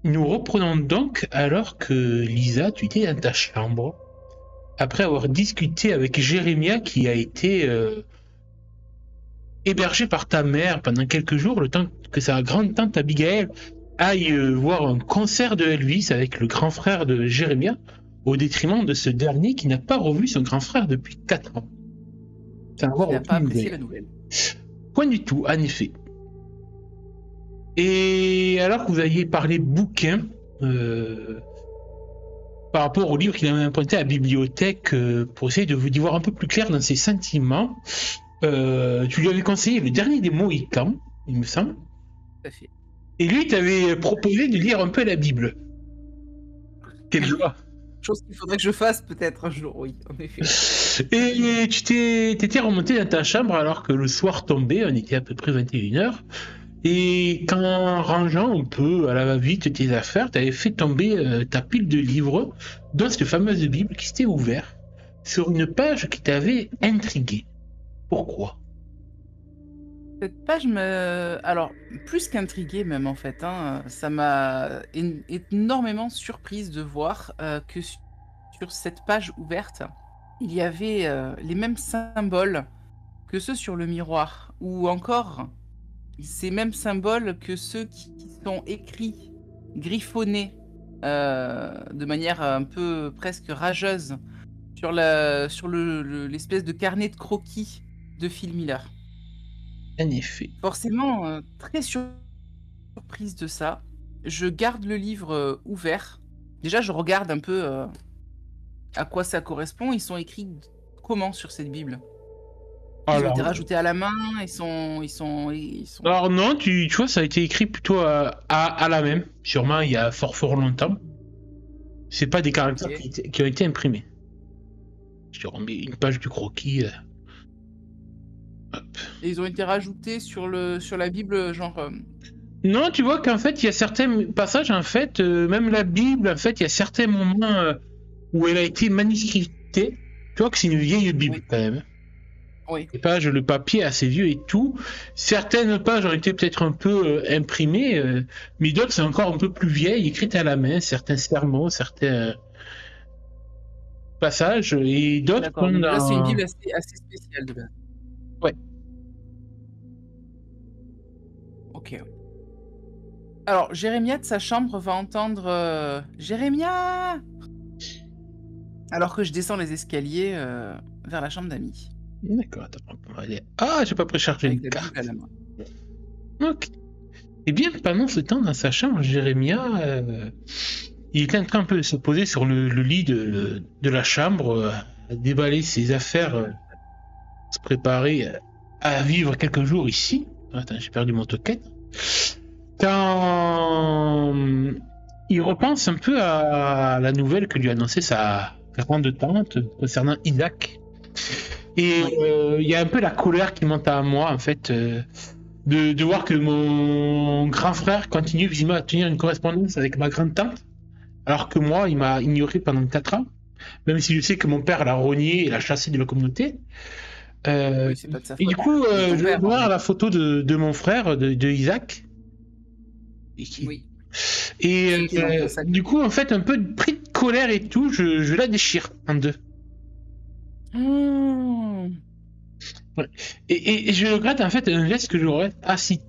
Nous reprenons donc alors que Lisa, tu étais dans ta chambre, après avoir discuté avec Jérémia qui a été hébergé par ta mère pendant quelques jours, le temps que sa grande-tante Abigail aille voir un concert de Elvis avec le grand frère de Jérémia, au détriment de ce dernier qui n'a pas revu son grand frère depuis 4 ans. Il n'a pas apprécié la nouvelle. Point du tout, en effet. Et alors que vous aviez parlé bouquin, par rapport au livre qu'il avait emprunté à la bibliothèque pour essayer d'y voir un peu plus clair dans ses sentiments, tu lui avais conseillé le dernier des Mohicans, il me semble. Tout à fait. Et lui t'avait proposé de lire un peu la Bible. Quelle joie! Chose qu'il faudrait que je fasse peut-être un jour, oui, en effet. Et tu t'étais remonté dans ta chambre alors que le soir tombait, on était à peu près 21h. Et qu'en rangeant un peu à la va-vite tes affaires, tu avais fait tomber ta pile de livres, dont cette fameuse Bible qui s'était ouverte sur une page qui t'avait intrigué. Pourquoi? Cette page me... Alors, plus qu'intriguée même en fait, hein, ça m'a énormément surprise de voir que sur cette page ouverte, il y avait les mêmes symboles que ceux sur le miroir, ou encore ces mêmes symboles que ceux qui sont écrits, griffonnés, de manière un peu presque rageuse sur l'espèce de carnet de croquis de Phil Miller. En effet. Forcément, très surprise de ça. Je garde le livre ouvert. Déjà, je regarde un peu à quoi ça correspond. Ils sont écrits comment sur cette Bible? Ils ont été rajoutés à la main, ils sont... Alors non, tu vois, ça a été écrit plutôt à la même, sûrement il y a fort longtemps. C'est pas des caractères qui ont été imprimés. Je te remets une page du croquis. Hop. Et ils ont été rajoutés sur la Bible, genre... Non, tu vois qu'en fait, il y a certains passages, en fait, même la Bible, en fait, il y a certains moments où elle a été manuscritée. Tu vois que c'est une vieille Bible, quand même. Oui. Les pages, le papier est assez vieux et tout. Certaines pages ont été peut-être un peu imprimées, mais d'autres c'est encore un peu plus vieilles, écrites à la main, certains sermons, certains passages, et d'autres... D'accord, donc là c'est une Bible assez spéciale de base. Ouais. Ok. Alors, Jérémia de sa chambre va entendre Jérémia, alors que je descends les escaliers vers la chambre d'amis. D'accord, attends, on va aller... Ah, j'ai pas préchargé une carte. Ok. Et bien, pendant ce temps, dans sa chambre, Jérémia, il était en train un peu de se poser sur le lit de la chambre, à déballer ses affaires, se préparer à vivre quelques jours ici. Attends, j'ai perdu mon token. Quand il repense un peu à la nouvelle que lui a annoncée sa grande tante concernant Isaac. Et il y a un peu la colère qui monte à moi, en fait, de voir que mon grand frère continue visiblement à tenir une correspondance avec ma grande tante, alors que moi, il m'a ignoré pendant 4 ans, même si je sais que mon père l'a rogné et l'a chassé de la communauté. Oui, c'est pas de sa faute. Et du coup, je vais voir la photo de mon frère, de Isaac. Oui. Et du coup, en fait, un peu pris de colère et tout, je la déchire en deux. Ouais. Et je regrette en fait un geste que j'aurais assez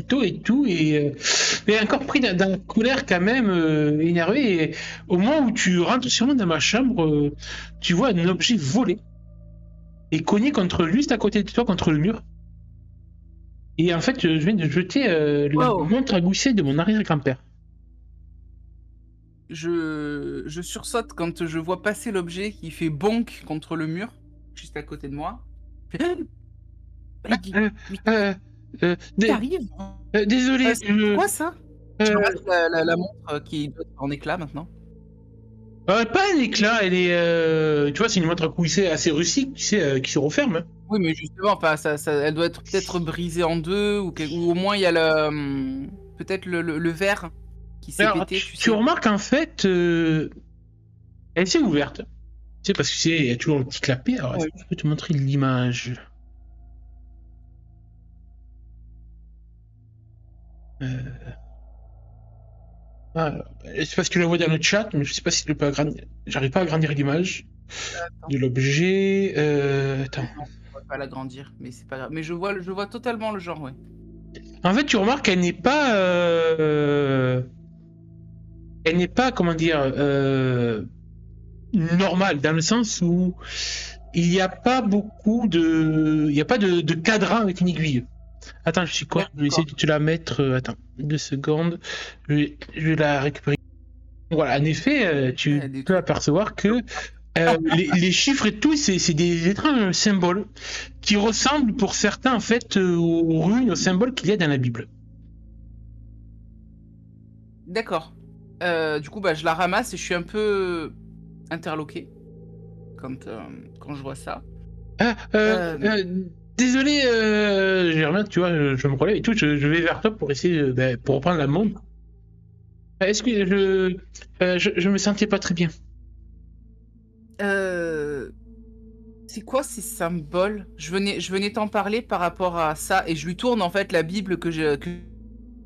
tôt et tout, mais encore pris dans la colère quand même, énervé. Et au moment où tu rentres sûrement dans ma chambre, tu vois un objet volé et cogné juste à côté de toi contre le mur. Et en fait, je viens de jeter la montre à gousset de mon arrière-grand-père. Je sursaute quand je vois passer l'objet qui fait bonk contre le mur, juste à côté de moi. T'arrives Désolé. C'est quoi ça? Je ramasse la montre qui est en éclat maintenant. Pas un éclat, elle est. Tu vois, c'est une montre à gousset assez rustique, tu sais, qui se referme. Oui, mais justement, elle doit être peut-être brisée en deux, ou au moins il y a peut-être le verre qui s'est pété. Tu remarques en fait, elle s'est ouverte. Tu sais, parce que il y a toujours le petit clapet. Alors, est-ce que je peux te montrer l'image? Ah, c'est parce que tu la vois dans le chat, mais je sais pas si tu peux agrandir. J'arrive pas à agrandir l'image Attends. de l'objet. Attends. Non, on va pas l'agrandir, mais c'est pas grave. Mais je vois totalement le genre, ouais. En fait, tu remarques qu'elle n'est pas. Elle n'est pas, comment dire, normale, dans le sens où il n'y a pas beaucoup de. Il n'y a pas de cadran avec une aiguille. Attends, je suis quoi? Je vais essayer de te la mettre. Attends, 2 secondes. Je vais la récupérer. Voilà, en effet, tu Elle est peux toute- apercevoir que les chiffres et tout, c'est des étranges symboles qui ressemblent pour certains, en fait, aux runes, aux symboles qu'il y a dans la Bible. D'accord. Du coup, bah, je la ramasse et je suis un peu interloqué quand je vois ça. Ah, désolé, Germain, tu vois, je me relève et tout, je vais vers toi pour essayer, pour reprendre la montre. Est-ce que je me sentais pas très bien? Euh, C'est quoi ces symboles? Je venais t'en parler par rapport à ça et je lui tourne en fait la Bible que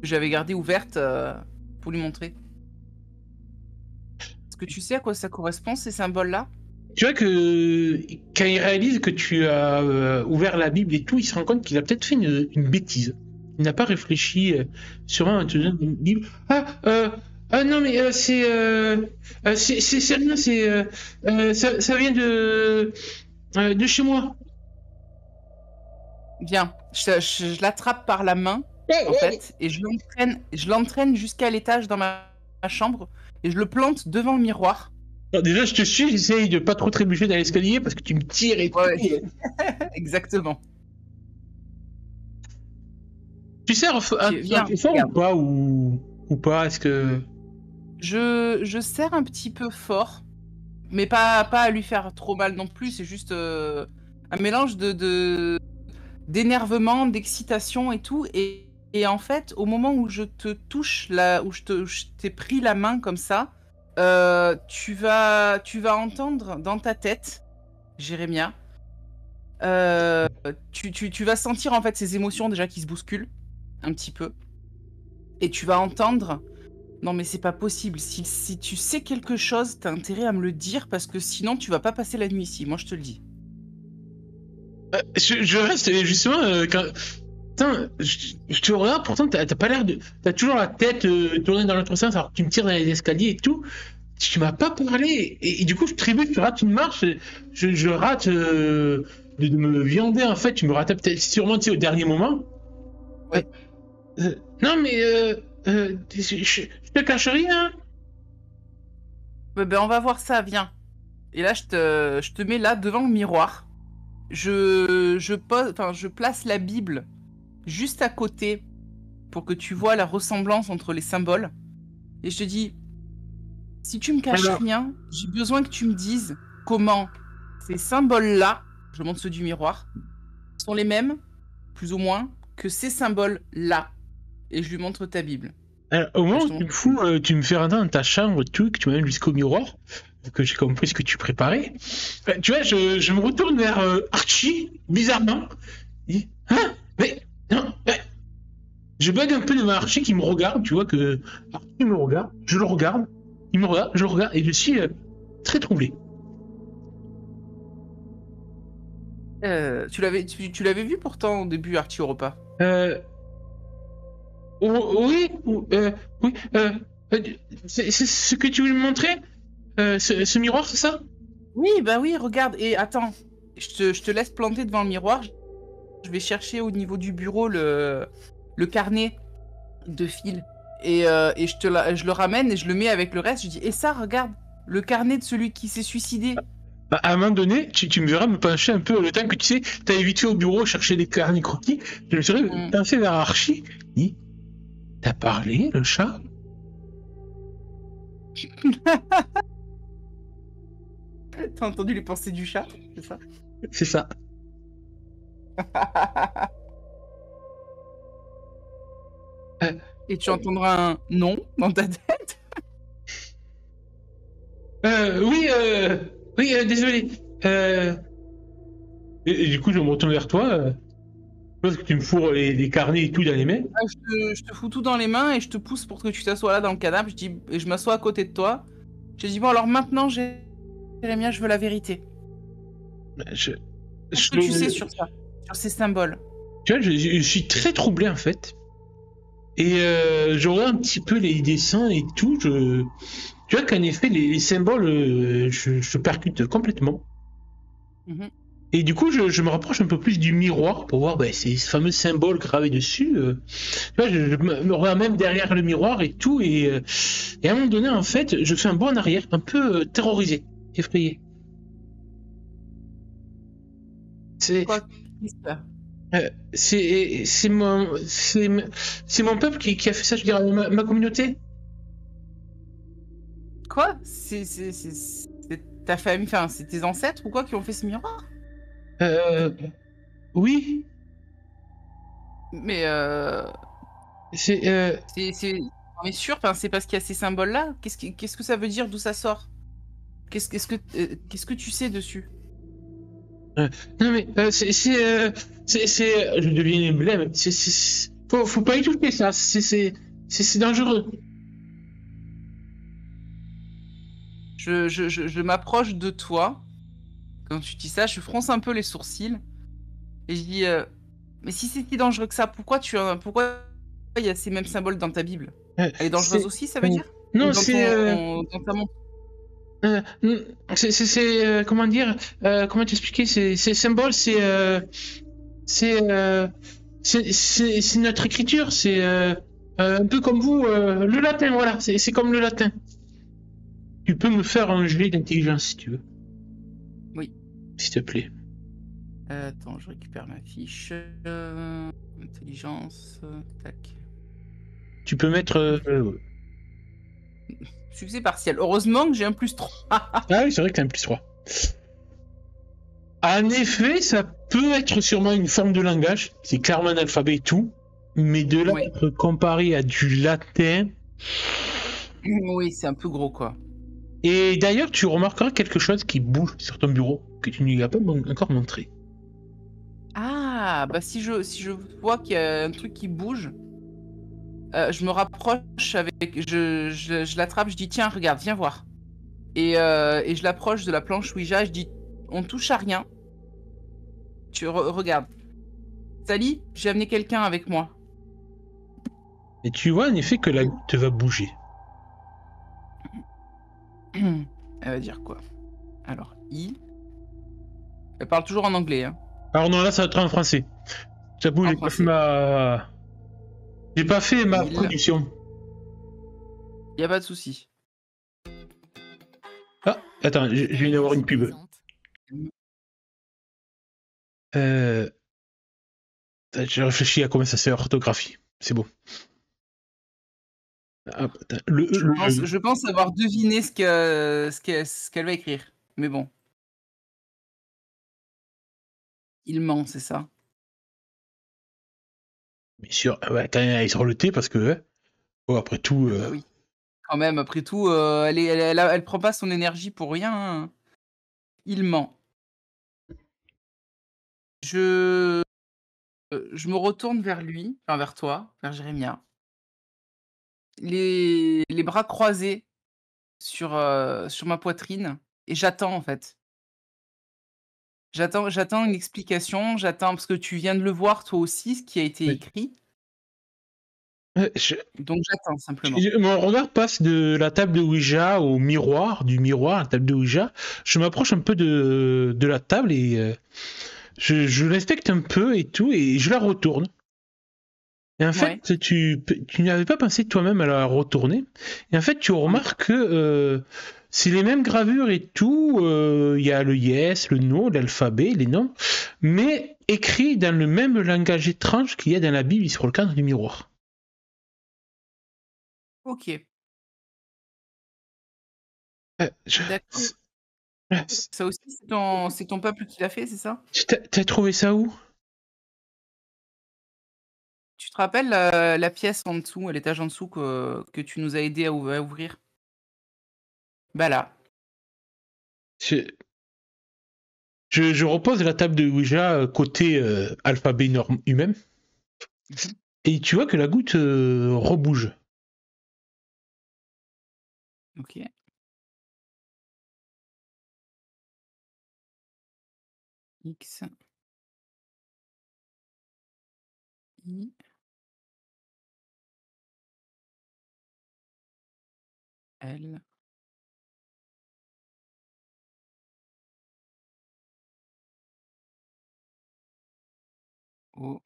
j'avais gardée ouverte pour lui montrer. Est-ce que tu sais à quoi ça correspond ces symboles-là? Tu vois que quand il réalise que tu as ouvert la Bible et tout, il se rend compte qu'il a peut-être fait une bêtise. Il n'a pas réfléchi sûrement à te donner une Bible. Ah non mais c'est rien, ça vient de chez moi. Bien, je l'attrape par la main Ouais, en ouais. fait et je l'entraîne jusqu'à l'étage dans ma chambre et je le plante devant le miroir. Alors, déjà je te suis, j'essaye de pas trop trébucher dans l'escalier parce que tu me tires et tout. Ouais, exactement. Tu sers un Viens, peu fort regarde. ou pas ou pas? Est-ce que Je serre un petit peu fort, mais pas à lui faire trop mal non plus. C'est juste un mélange d'énervement, d'excitation et tout. Et en fait, au moment où je te touche, où je t'ai pris la main comme ça, tu vas entendre dans ta tête, Jérémia, tu vas sentir en fait ces émotions déjà qui se bousculent un petit peu. Et tu vas entendre. Non, mais c'est pas possible. Si tu sais quelque chose, t'as intérêt à me le dire parce que sinon tu vas pas passer la nuit ici. Moi, je te le dis. je reste justement quand. Putain, je te regarde, pourtant t'as pas l'air de. T'as toujours la tête tournée dans l'autre sens alors que tu me tires dans les escaliers et tout. Tu m'as pas parlé. Et du coup, je tribute, tu rates une marche, je rate de me viander en fait. Tu me rates peut-être sûrement tu sais, au dernier moment. Euh, Ouais. non, mais je te cache rien. Ben, on va voir ça, viens. Et là, je te mets là devant le miroir. Je place la Bible juste à côté pour que tu vois la ressemblance entre les symboles. Et je te dis, si tu me caches Alors, rien, j'ai besoin que tu me dises comment ces symboles-là, je montre ceux du miroir, sont les mêmes, plus ou moins, que ces symboles-là. Et je lui montre ta Bible. au Enfin, moment je où te tu montre. me fous, tu me fais rentrer dans ta chambre, tout, que tu m'amènes jusqu'au miroir, que j'ai compris ce que tu préparais. Tu vois, je me retourne vers Archie, bizarrement. Il dit, hein? Mais, non, je bug un peu devant Archie qui me regarde, tu vois que Archie me regarde, je le regarde, il me regarde, je le regarde, et je suis très troublé. Tu l'avais vu pourtant au début, Archie au repas. Euh, oui, oui, c'est ce que tu voulais me montrer? Ce miroir, c'est ça? Oui, bah oui, regarde. Et attends, je te laisse planter devant le miroir. Je vais chercher au niveau du bureau le carnet de fil. Et je le ramène et je le mets avec le reste. Je dis, et ça, regarde, le carnet de celui qui s'est suicidé. Bah, à un moment donné, tu me verras me pencher un peu le temps que tu sais, t'avais vite fait au bureau chercher des carnets croquis. Je me serais Mm. penché vers Archie. Il dit, t'as parlé, le chat? T'as entendu les pensées du chat, c'est ça? C'est ça. Euh, Et tu entendras un non dans ta tête. oui, oui, désolé. Et du coup, je me retourne vers toi. Parce que tu me fourres les carnets et tout dans les mains. Ah, je te fous tout dans les mains et je te pousse pour que tu t'assoies là dans le canapé. Et je m'assois à côté de toi. Je dis bon alors maintenant Jérémia, je veux la vérité. Je, Qu'est-ce que tu sais je- sur ça, sur ces symboles? tu vois, je suis très troublé en fait. Et je regarde un petit peu les dessins et tout. Tu vois qu'en effet, les symboles, je percute complètement. Mhm. Et du coup, je me rapproche un peu plus du miroir pour voir ces fameux symboles gravés dessus. Tu vois, je me regarde même derrière le miroir et tout. Et à un moment donné, en fait, je fais un bond en arrière, un peu terrorisé, effrayé. C'est Quoi? Qu'est-ce qu'il y a? c'est mon peuple qui a fait ça, je dirais, ma communauté. Quoi? C'est ta famille, enfin c'est tes ancêtres ou quoi qui ont fait ce miroir? Euh, oui, Mais c'est on est sûr, enfin c'est parce qu'il y a ces symboles là. Qu'est-ce que ça veut dire? D'où ça sort? Qu'est-ce que tu sais dessus? euh, non mais je deviens blême. Faut pas y toucher ça. C'est dangereux. Je m'approche de toi. Quand tu dis ça, je fronce un peu les sourcils et je dis mais si c'est si dangereux que ça, pourquoi il y a ces mêmes symboles dans ta Bible? Elle est dangereuse C'est aussi, ça veut dire? Ou non, dans ta montre? euh, comment dire, comment t'expliquer, ces symboles, c'est c'est notre écriture, c'est un peu comme vous, le latin, voilà, c'est comme le latin. Tu peux me faire un jet d'intelligence si tu veux, Oui. s'il te plaît. Attends, je récupère ma fiche. Intelligence. Tac. Tu peux mettre. Succès partiel. Heureusement que j'ai un plus 3. Ah oui, c'est vrai que t'as un plus 3. En effet, ça peut être sûrement une forme de langage. C'est clairement un alphabet et tout. Mais de là, Oui. être comparé à du latin. Oui, c'est un peu gros, quoi. Et d'ailleurs, tu remarqueras quelque chose qui bouge sur ton bureau, que tu ne lui as pas encore montré. Ah, bah si je vois qu'il y a un truc qui bouge, je me rapproche avec. Je l'attrape, je dis tiens, regarde, viens voir. Et je l'approche de la planche Ouija, je dis on touche à rien. Regarde. Sally, j'ai amené quelqu'un avec moi. Et tu vois en effet que la goutte va bouger. Elle va dire quoi? Alors, I. Elle parle toujours en anglais, hein. Alors non, là, ça va être en français. J'avoue, En français. J'ai pas fait ma Il. production. Y a pas de souci. Ah, attends, je viens d'avoir une pub. Euh... J'ai réfléchi à comment ça se fait orthographie. C'est bon. Ah, attends, Je pense avoir deviné ce qu'elle va écrire. Mais bon. Il ment, c'est ça? Bien sûr, ouais, quand même, il sur le T parce que, oh, après tout, Ah bah oui. Quand même, après tout, elle prend pas son énergie pour rien, hein. Il ment. Je je me retourne vers lui, enfin vers toi, vers Jérémia. Les bras croisés sur ma poitrine et j'attends, en fait. J'attends une explication, j'attends parce que tu viens de le voir toi aussi, ce qui a été oui. écrit, Ouais, donc j'attends simplement. mon regard passe de la table de Ouija au miroir, du miroir à la table de Ouija. Je m'approche un peu de la table et je l'inspecte un peu et tout, et je la retourne. Et en Ouais, fait, tu n'avais pas pensé toi-même à la retourner. Et en fait, tu ouais. remarques que c'est les mêmes gravures et tout. Il y a le yes, le no, l'alphabet, les noms, mais écrit dans le même langage étrange qu'il y a dans la Bible sur le cadre du miroir. OK, Euh, je- d'accord. euh, Ça aussi, c'est ton peuple qui l'a fait, c'est ça? T'as trouvé ça où? Tu te rappelles la pièce en dessous, l'étage en dessous que tu nous as aidé à ouvrir? Bah là. Je- Je repose la table de Ouija côté alphabet humain. Mhm. Et tu vois que la goutte rebouge. Ok. X, I, L, O,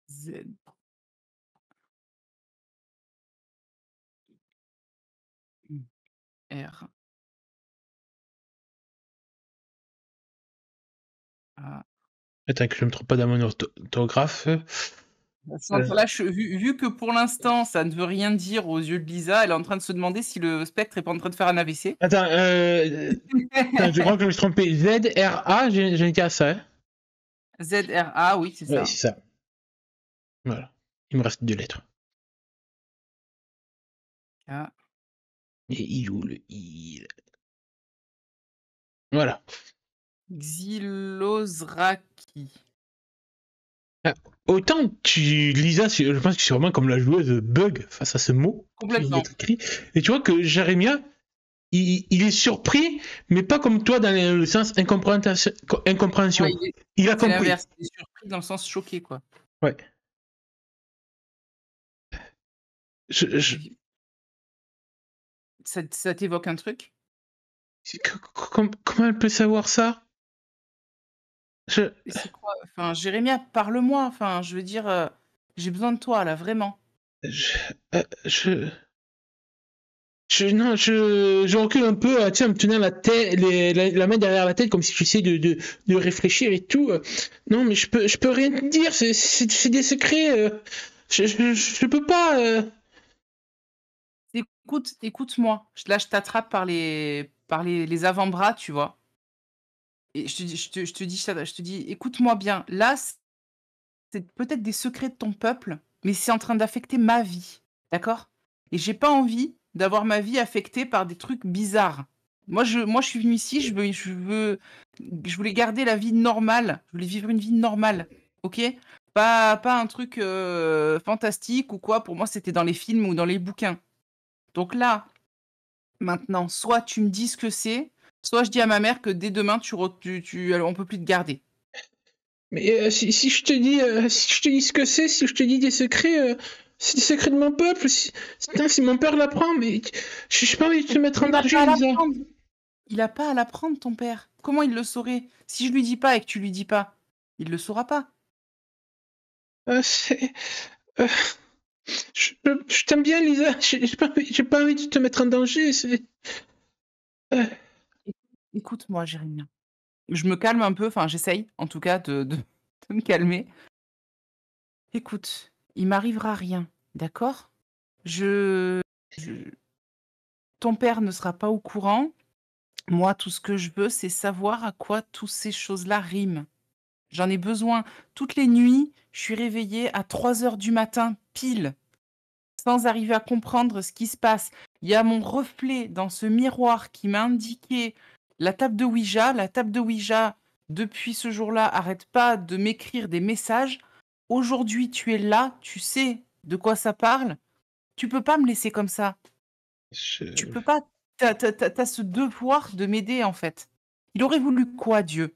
Z, R, A. Attends que je ne me trompe pas dans mon orthographe. Là, vu que pour l'instant, ça ne veut rien dire aux yeux de Lisa, elle est en train de se demander si le spectre est pas en train de faire un AVC. Attends, je crois que je me suis trompé. Z-R-A, j'ai dit à ça. Hein. ZRA, oui, c'est Ouais, ça. c'est ça. Voilà. Il me reste 2 lettres. K. Et il où le I? Voilà. Xylosraki. Ah, autant Lisa, je pense que c'est vraiment comme la joueuse bug face à ce mot qui vient Complètement. d'être écrit. Et tu vois que Jérémia, il est surpris, mais pas comme toi dans le sens incompréhension. Ouais, Il a c'est compris. l'inverse. Il est surpris dans le sens choqué, quoi. Ouais. Je- Ça t'évoque un truc? comment elle peut savoir ça? Et c'est quoi? Enfin, Jérémia, parle-moi. Enfin, je veux dire, j'ai besoin de toi, là, vraiment. Non, je recule un peu, tu sais, en me tenant la tête, la main derrière la tête, comme si j'essayais de réfléchir et tout. Non, mais je peux rien te dire, c'est des secrets. Je peux pas. Écoute-moi. Là, je t'attrape par les avant-bras, tu vois. Et je te dis, écoute-moi bien. Là, c'est peut-être des secrets de ton peuple, mais c'est en train d'affecter ma vie. D'accord? Et j'ai pas envie d'avoir ma vie affectée par des trucs bizarres. Moi, je suis venue ici, je voulais garder la vie normale. Je voulais vivre une vie normale. Ok? Pas un truc fantastique ou quoi. Pour moi, c'était dans les films ou dans les bouquins. Donc là, maintenant, soit tu me dis ce que c'est, soit je dis à ma mère que dès demain, on peut plus te garder. Mais si je te dis, si je te dis ce que c'est, si je te dis des secrets, c'est des secrets de mon peuple. Putain, si mon père l'apprend, mais je pas envie de te mettre en Il n'a danger, pas à Lisa. l'apprendre. Il a pas à l'apprendre, ton père. Comment il le saurait? Si je lui dis pas et que tu lui dis pas, il le saura pas. C'est, euh, je t'aime bien, Lisa. J'ai pas envie de te mettre en danger. Euh, Écoute-moi, Jérémie. Je me calme un peu, enfin j'essaye en tout cas de me calmer. Écoute, il m'arrivera rien, d'accord? Je, je- Ton père ne sera pas au courant. Moi, tout ce que je veux, c'est savoir à quoi toutes ces choses-là riment. J'en ai besoin. Toutes les nuits, je suis réveillée à 3 heures du matin, pile, sans arriver à comprendre ce qui se passe. Il y a mon reflet dans ce miroir qui m'a indiqué la table de Ouija. La table de Ouija, depuis ce jour-là, arrête pas de m'écrire des messages. Aujourd'hui, tu es là, tu sais de quoi ça parle. Tu peux pas me laisser comme ça. Tu peux pas. T'as ce devoir de m'aider, en fait. Il aurait voulu quoi, Dieu?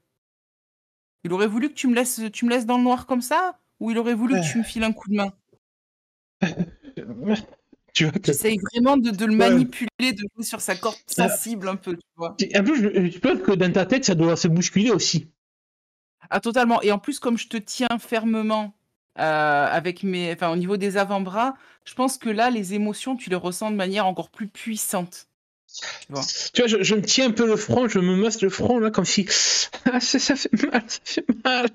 Il aurait voulu que tu me laisses dans le noir comme ça? Ou il aurait voulu que tu me files un coup de main? tu vois que. J'essaye vraiment de le Ouais. manipuler, de jouer sur sa corde sensible un peu, tu vois? Un peu, je pense que dans ta tête, ça doit se bousculer aussi. Ah totalement et en plus comme je te tiens fermement, avec au niveau des avant-bras, je pense que là, les émotions, tu les ressens de manière encore plus puissante, tu vois? Tu vois, je me tiens un peu le front, je me masse le front là, comme si. Ah, ça fait mal, ça fait mal.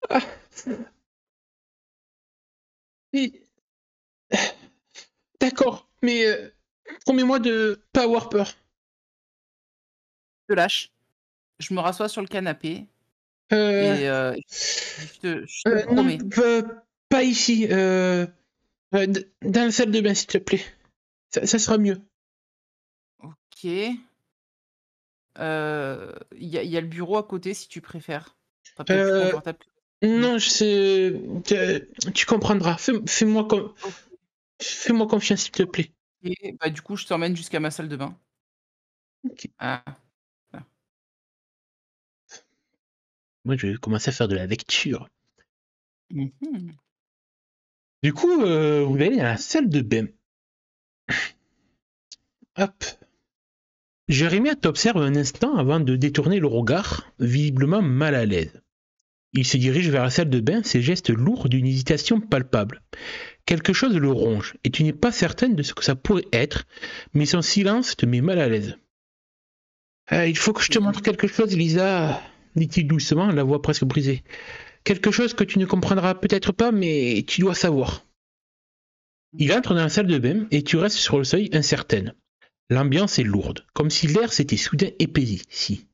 Ah. Et- D'accord, mais promets-moi de pas avoir peur. Je te lâche, je me rassois sur le canapé Euh, et je te non, promets. pas ici. Dans la salle de bain, s'il te plaît. Ça sera mieux. Ok. Il y a le bureau à côté si tu préfères. Ce sera peut-être plus confortable. Non, tu comprendras. Fais-moi confiance, s'il te plaît. Et bah, du coup, je t'emmène jusqu'à ma salle de bain. Ok. Ah. Moi, je vais commencer à faire de la lecture. Mhm. Du coup, vous allez dans la salle de bain. Hop. Jérémia t'observe un instant avant de détourner le regard, visiblement mal à l'aise. Il se dirige vers la salle de bain, ses gestes lourds d'une hésitation palpable. Quelque chose le ronge, et tu n'es pas certaine de ce que ça pourrait être, mais son silence te met mal à l'aise. Il faut que je te montre quelque chose, Lisa, dit-il doucement, la voix presque brisée. Quelque chose que tu ne comprendras peut-être pas, mais tu dois savoir. Il entre dans la salle de bain, et tu restes sur le seuil incertaine. L'ambiance est lourde, comme si l'air s'était soudain épaissi.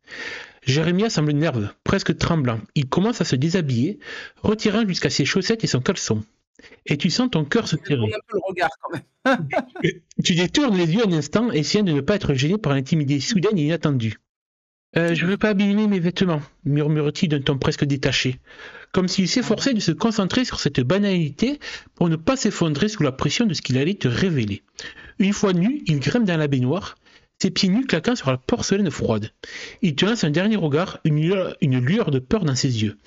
Jérémia semble nerveux, presque tremblant. Il commence à se déshabiller, retirant jusqu'à ses chaussettes et son caleçon. Et tu sens ton cœur se serrer. Un peu le regard quand même. Tu détournes les yeux un instant, essayant de ne pas être gêné par l'intimidation soudaine et inattendue. Je ne veux pas abîmer mes vêtements, murmure-t-il d'un ton presque détaché, comme s'il s'efforçait de se concentrer sur cette banalité pour ne pas s'effondrer sous la pression de ce qu'il allait te révéler. Une fois nu, il grimpe dans la baignoire, ses pieds nus claquant sur la porcelaine froide. Il te lance un dernier regard, une lueur de peur dans ses yeux.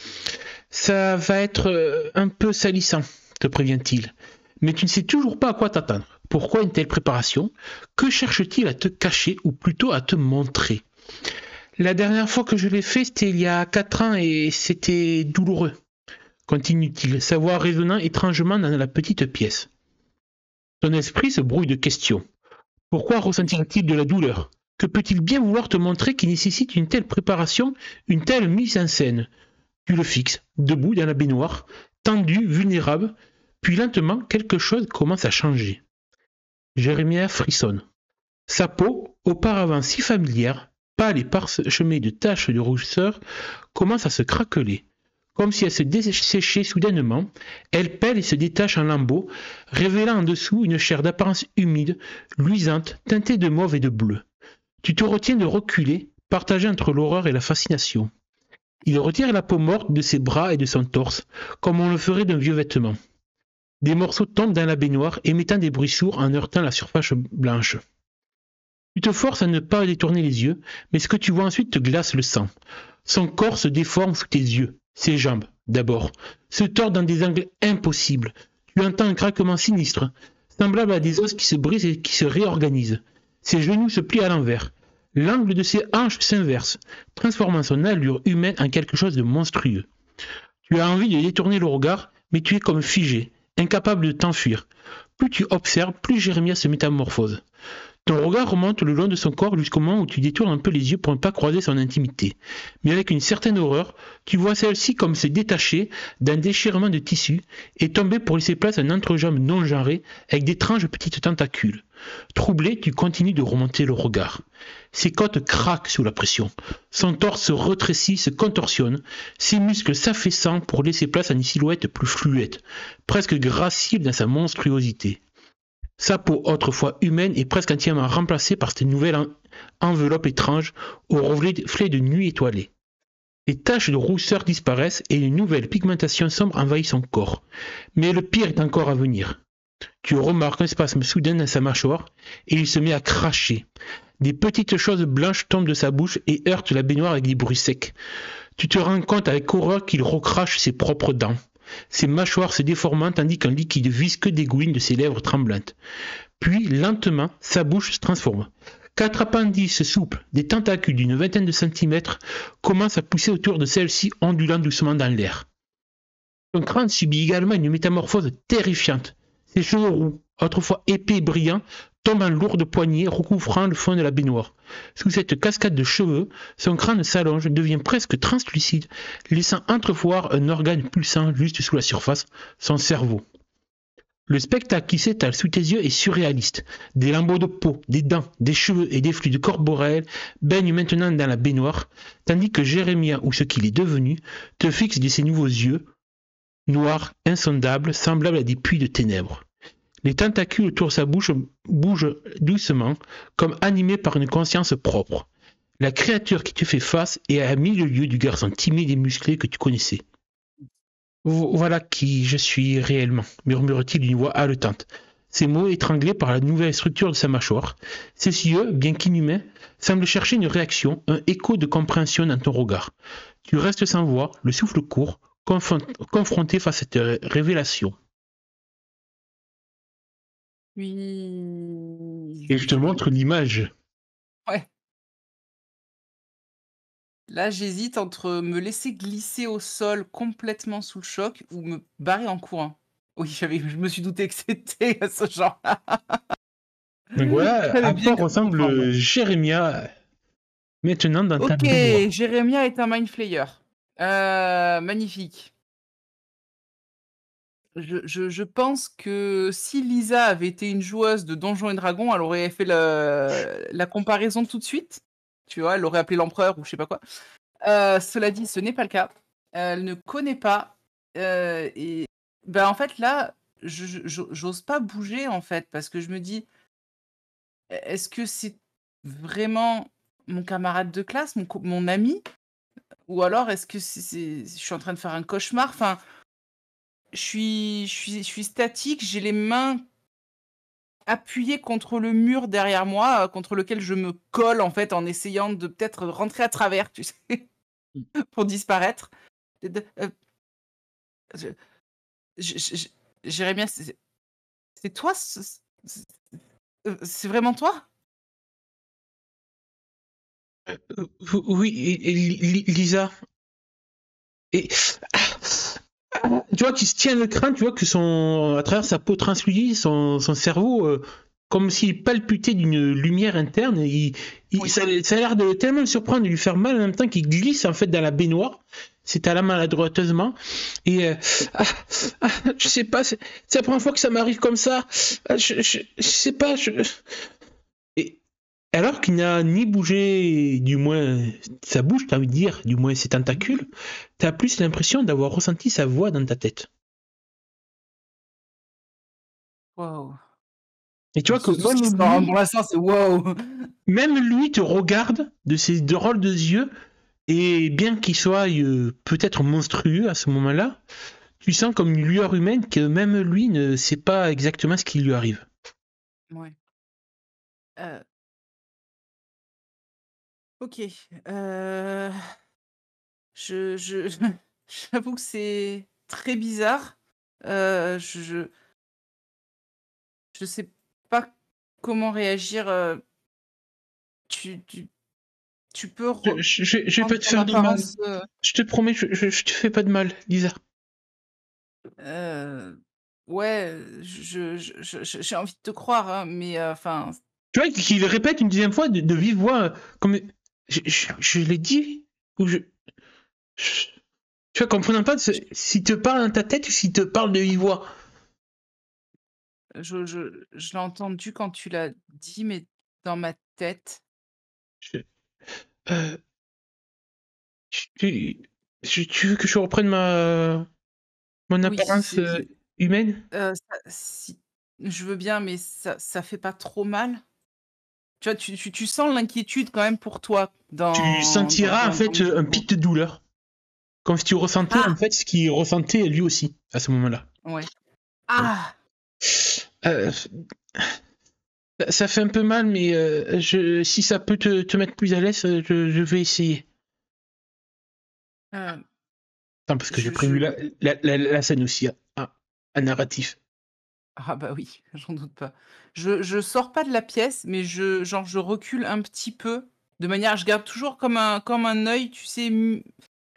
Ça va être un peu salissant, te prévient-il. Mais tu ne sais toujours pas à quoi t'attendre. Pourquoi une telle préparation? Que cherche-t-il à te cacher ou plutôt à te montrer? La dernière fois que je l'ai fait, c'était il y a 4 ans et c'était douloureux, continue-t-il, sa voix résonnant étrangement dans la petite pièce. Ton esprit se brouille de questions. Pourquoi ressentira-t-il de la douleur? Que peut-il bien vouloir te montrer qui nécessite une telle préparation, une telle mise en scène? Tu le fixes, debout dans la baignoire, tendu, vulnérable, puis lentement quelque chose commence à changer. Jérémia frissonne. Sa peau, auparavant si familière, pâle et parsemée de taches de rousseur, commence à se craqueler. Comme si elle se desséchait soudainement, elle pèle et se détache en lambeaux, révélant en dessous une chair d'apparence humide, luisante, teintée de mauve et de bleu. Tu te retiens de reculer, partagé entre l'horreur et la fascination. Il retire la peau morte de ses bras et de son torse, comme on le ferait d'un vieux vêtement. Des morceaux tombent dans la baignoire, émettant des bruits sourds en heurtant la surface blanche. Tu te forces à ne pas détourner les yeux, mais ce que tu vois ensuite te glace le sang. Son corps se déforme sous tes yeux, ses jambes, d'abord, se tordent dans des angles impossibles. Tu entends un craquement sinistre, semblable à des os qui se brisent et qui se réorganisent. Ses genoux se plient à l'envers. L'angle de ses hanches s'inverse, transformant son allure humaine en quelque chose de monstrueux. Tu as envie de détourner le regard, mais tu es comme figé, incapable de t'enfuir. Plus tu observes, plus Jérémia se métamorphose. Ton regard remonte le long de son corps jusqu'au moment où tu détournes un peu les yeux pour ne pas croiser son intimité. Mais avec une certaine horreur, tu vois celle-ci comme se détacher d'un déchirement de tissu et tomber pour laisser place à un entrejambe non genré avec d'étranges petites tentacules. Troublé, tu continues de remonter le regard. Ses côtes craquent sous la pression. Son torse se rétrécit, se contorsionne, ses muscles s'affaissant pour laisser place à une silhouette plus fluette, presque gracile dans sa monstruosité. Sa peau, autrefois humaine, est presque entièrement remplacée par cette nouvelle enveloppe étrange aux reflets de nuit étoilée. Les taches de rousseur disparaissent et une nouvelle pigmentation sombre envahit son corps. Mais le pire est encore à venir. Tu remarques un spasme soudain dans sa mâchoire et il se met à cracher. Des petites choses blanches tombent de sa bouche et heurtent la baignoire avec des bruits secs. Tu te rends compte avec horreur qu'il recrache ses propres dents. Ses mâchoires se déformant tandis qu'un liquide visqueux dégouline de ses lèvres tremblantes. Puis, lentement, sa bouche se transforme. 4 appendices souples, des tentacules d'une vingtaine de centimètres, commencent à pousser autour de celle-ci, ondulant doucement dans l'air. Son crâne subit également une métamorphose terrifiante. Ses cheveux roux, autrefois épais et brillants, tombent en lourdes poignées, recouvrant le fond de la baignoire. Sous cette cascade de cheveux, son crâne s'allonge, devient presque translucide, laissant entrevoir un organe pulsant juste sous la surface, son cerveau. Le spectacle qui s'étale sous tes yeux est surréaliste. Des lambeaux de peau, des dents, des cheveux et des fluides corporels baignent maintenant dans la baignoire, tandis que Jérémia, ou ce qu'il est devenu, te fixe de ses nouveaux yeux, noirs, insondables, semblables à des puits de ténèbres. Les tentacules autour de sa bouche bougent doucement, comme animés par une conscience propre. La créature qui te fait face est à mille lieues du garçon timide et musclé que tu connaissais. Voilà qui je suis réellement, murmure-t-il d'une voix haletante. Ces mots étranglés par la nouvelle structure de sa mâchoire. Ses yeux, bien qu'inhumains, semblent chercher une réaction, un écho de compréhension dans ton regard. Tu restes sans voix, le souffle court, confronté face à cette révélation. Oui. Et je te montre l'image. Ouais. Là, j'hésite entre me laisser glisser au sol complètement sous le choc ou me barrer en courant. Oui, je me suis douté que c'était ce genre-là. Donc voilà J'avais à bien quoi cru comprendre. ressemble Jérémia maintenant dans ta Ok, mémoire. Jérémia est un mind flayer. Magnifique. Je pense que si Lisa avait été une joueuse de Donjons et Dragons, elle aurait fait la comparaison tout de suite. Tu vois, elle l'aurait appelé l'empereur ou je sais pas quoi. Cela dit, ce n'est pas le cas. Elle ne connaît pas. Et ben en fait, là, j'ose pas bouger, en fait, parce que je me dis, est-ce que c'est vraiment mon camarade de classe, mon ami? Ou alors est-ce que je suis en train de faire un cauchemar? Enfin, je suis statique, j'ai les mains appuyées contre le mur derrière moi, contre lequel je me colle, en fait, en essayant de peut-être rentrer à travers, tu sais, pour disparaître. Je je Jérémia, c'est toi c'est vraiment toi? Oui, Lisa. Et tu vois qu'il se tient le crâne, tu vois que à travers sa peau translucide, son cerveau, comme s'il palpitait d'une lumière interne. Oui. Ça a l'air de tellement le surprendre, de lui faire mal en même temps qu'il glisse en fait dans la baignoire. C'est à la maladroiteusement. Et je sais pas, c'est la première fois que ça m'arrive comme ça. Je sais pas. Et alors qu'il n'a ni bougé, du moins sa bouche, t'as envie de dire, du moins ses tentacules, t'as plus l'impression d'avoir ressenti sa voix dans ta tête. Waouh. Et tu vois que Tout ce qui sort pour l'instant, c'est waouh. même lui te regarde de ses drôles de yeux, et bien qu'il soit peut-être monstrueux à ce moment-là, tu sens comme une lueur humaine que même lui ne sait pas exactement ce qui lui arrive. Ouais. OK. Heu, je j'avoue que c'est très bizarre. Je sais pas comment réagir, tu tu tu peux Je vais pas reprendre te ton faire de mal. apparence, Je te promets, je te fais pas de mal, Lisa. ouais, j'ai envie de te croire, hein, mais enfin, Tu vois qu'il répète une deuxième fois de vive voix, comme je l'ai dit, ou je- tu vois, comprenant pas s'il te parle dans ta tête ou s'il te parle de vive voix. je l'ai entendu quand tu l'as dit, mais dans ma tête. Je- euh, tu, tu veux que je reprenne mon Oui, apparence humaine? si je veux bien, mais ça fait pas trop mal? Tu vois, tu sens l'inquiétude quand même pour toi Tu dans sentiras en fait mes un propos. pic de douleur, comme si tu ressentais Ah! en fait ce qu'il ressentait lui aussi à ce moment-là. Ouais. Ah! Euh, Ça fait un peu mal, mais si ça peut te mettre plus à l'aise, je vais essayer. Heu, Attends, parce que j'ai je prévu la scène aussi, un narratif. ah bah oui, j'en doute pas. Je sors pas de la pièce, mais je recule un petit peu, de manière je garde toujours comme un œil, tu sais,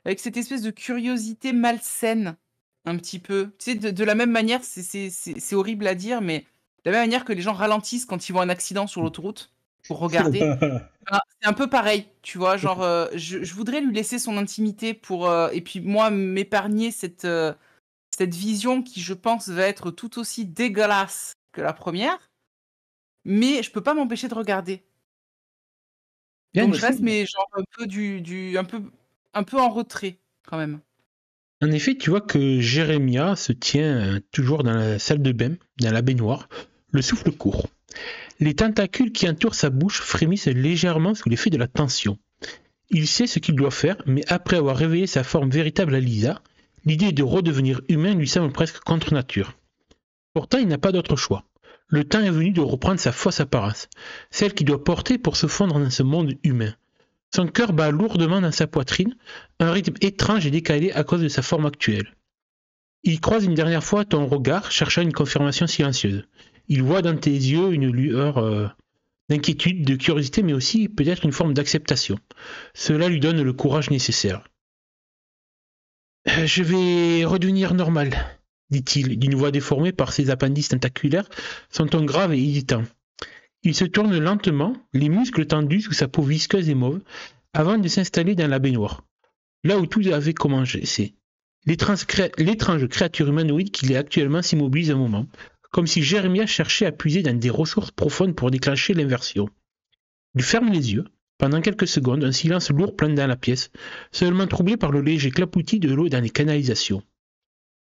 avec cette espèce de curiosité malsaine, un petit peu. Tu sais, de la même manière, c'est horrible à dire, mais de la même manière que les gens ralentissent quand ils voient un accident sur l'autoroute, pour regarder. Ben, c'est un peu pareil, tu vois? Genre, je voudrais lui laisser son intimité pour, et puis moi m'épargner cette vision qui, je pense, va être tout aussi dégueulasse que la première, mais je peux pas m'empêcher de regarder. Bien Donc je essayé. reste, mais genre un peu un peu en retrait quand même. En effet, tu vois que Jérémia se tient toujours dans la salle de bain, dans la baignoire, le souffle court. Les tentacules qui entourent sa bouche frémissent légèrement sous l'effet de la tension. Il sait ce qu'il doit faire, mais après avoir réveillé sa forme véritable à Lisa, l'idée de redevenir humain lui semble presque contre nature. Pourtant, il n'a pas d'autre choix. Le temps est venu de reprendre sa fausse apparence, celle qu'il doit porter pour se fondre dans ce monde humain. Son cœur bat lourdement dans sa poitrine, un rythme étrange et décalé à cause de sa forme actuelle. Il croise une dernière fois ton regard, cherchant une confirmation silencieuse. Il voit dans tes yeux une lueur d'inquiétude, de curiosité, mais aussi peut-être une forme d'acceptation. Cela lui donne le courage nécessaire. Je vais redevenir normal, dit-il, d'une voix déformée par ses appendices tentaculaires, son ton grave et hésitant. Il se tourne lentement, les muscles tendus sous sa peau visqueuse et mauve, avant de s'installer dans la baignoire. Là où tout avait commencé. L'étrange créature humanoïde qu'il est actuellement s'immobilise un moment, comme si Jérémia cherchait à puiser dans des ressources profondes pour déclencher l'inversion. Il ferme les yeux. Pendant quelques secondes, un silence lourd plane dans la pièce, seulement troublé par le léger clapotis de l'eau dans les canalisations.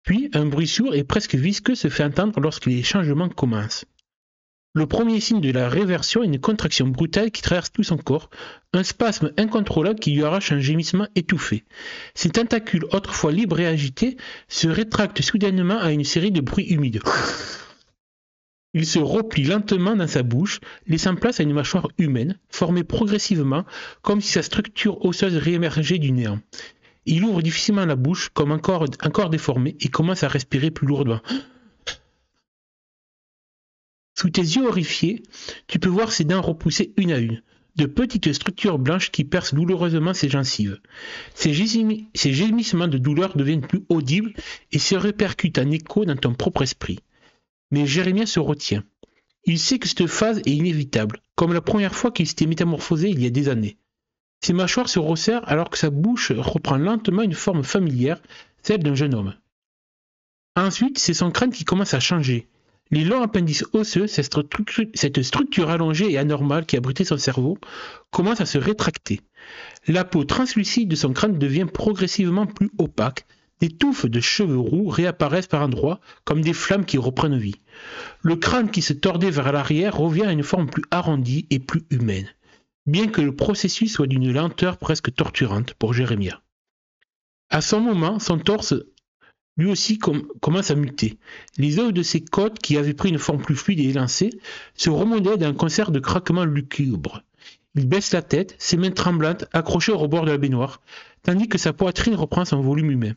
Puis, un bruit sourd et presque visqueux se fait entendre lorsque les changements commencent. Le premier signe de la réversion est une contraction brutale qui traverse tout son corps, un spasme incontrôlable qui lui arrache un gémissement étouffé. Ses tentacules, autrefois libres et agités, se rétractent soudainement à une série de bruits humides. Il se replie lentement dans sa bouche, laissant place à une mâchoire humaine, formée progressivement, comme si sa structure osseuse réémergeait du néant. Il ouvre difficilement la bouche, comme un corps déformé, et commence à respirer plus lourdement. Sous tes yeux horrifiés, tu peux voir ses dents repousser une à une, de petites structures blanches qui percent douloureusement ses gencives. Ces gémissements de douleur deviennent plus audibles et se répercutent en écho dans ton propre esprit. Mais Jérémia se retient. Il sait que cette phase est inévitable, comme la première fois qu'il s'était métamorphosé il y a des années. Ses mâchoires se resserrent alors que sa bouche reprend lentement une forme familière, celle d'un jeune homme. Ensuite, c'est son crâne qui commence à changer. Les longs appendices osseux, cette structure allongée et anormale qui abritait son cerveau, commence à se rétracter. La peau translucide de son crâne devient progressivement plus opaque. Des touffes de cheveux roux réapparaissent par endroits comme des flammes qui reprennent vie. Le crâne qui se tordait vers l'arrière revient à une forme plus arrondie et plus humaine, bien que le processus soit d'une lenteur presque torturante pour Jérémia. À ce moment, son torse lui aussi commence à muter. Les os de ses côtes, qui avaient pris une forme plus fluide et élancée, se remodèlent d'un concert de craquements lugubres. Il baisse la tête, ses mains tremblantes accrochées au rebord de la baignoire, tandis que sa poitrine reprend son volume humain.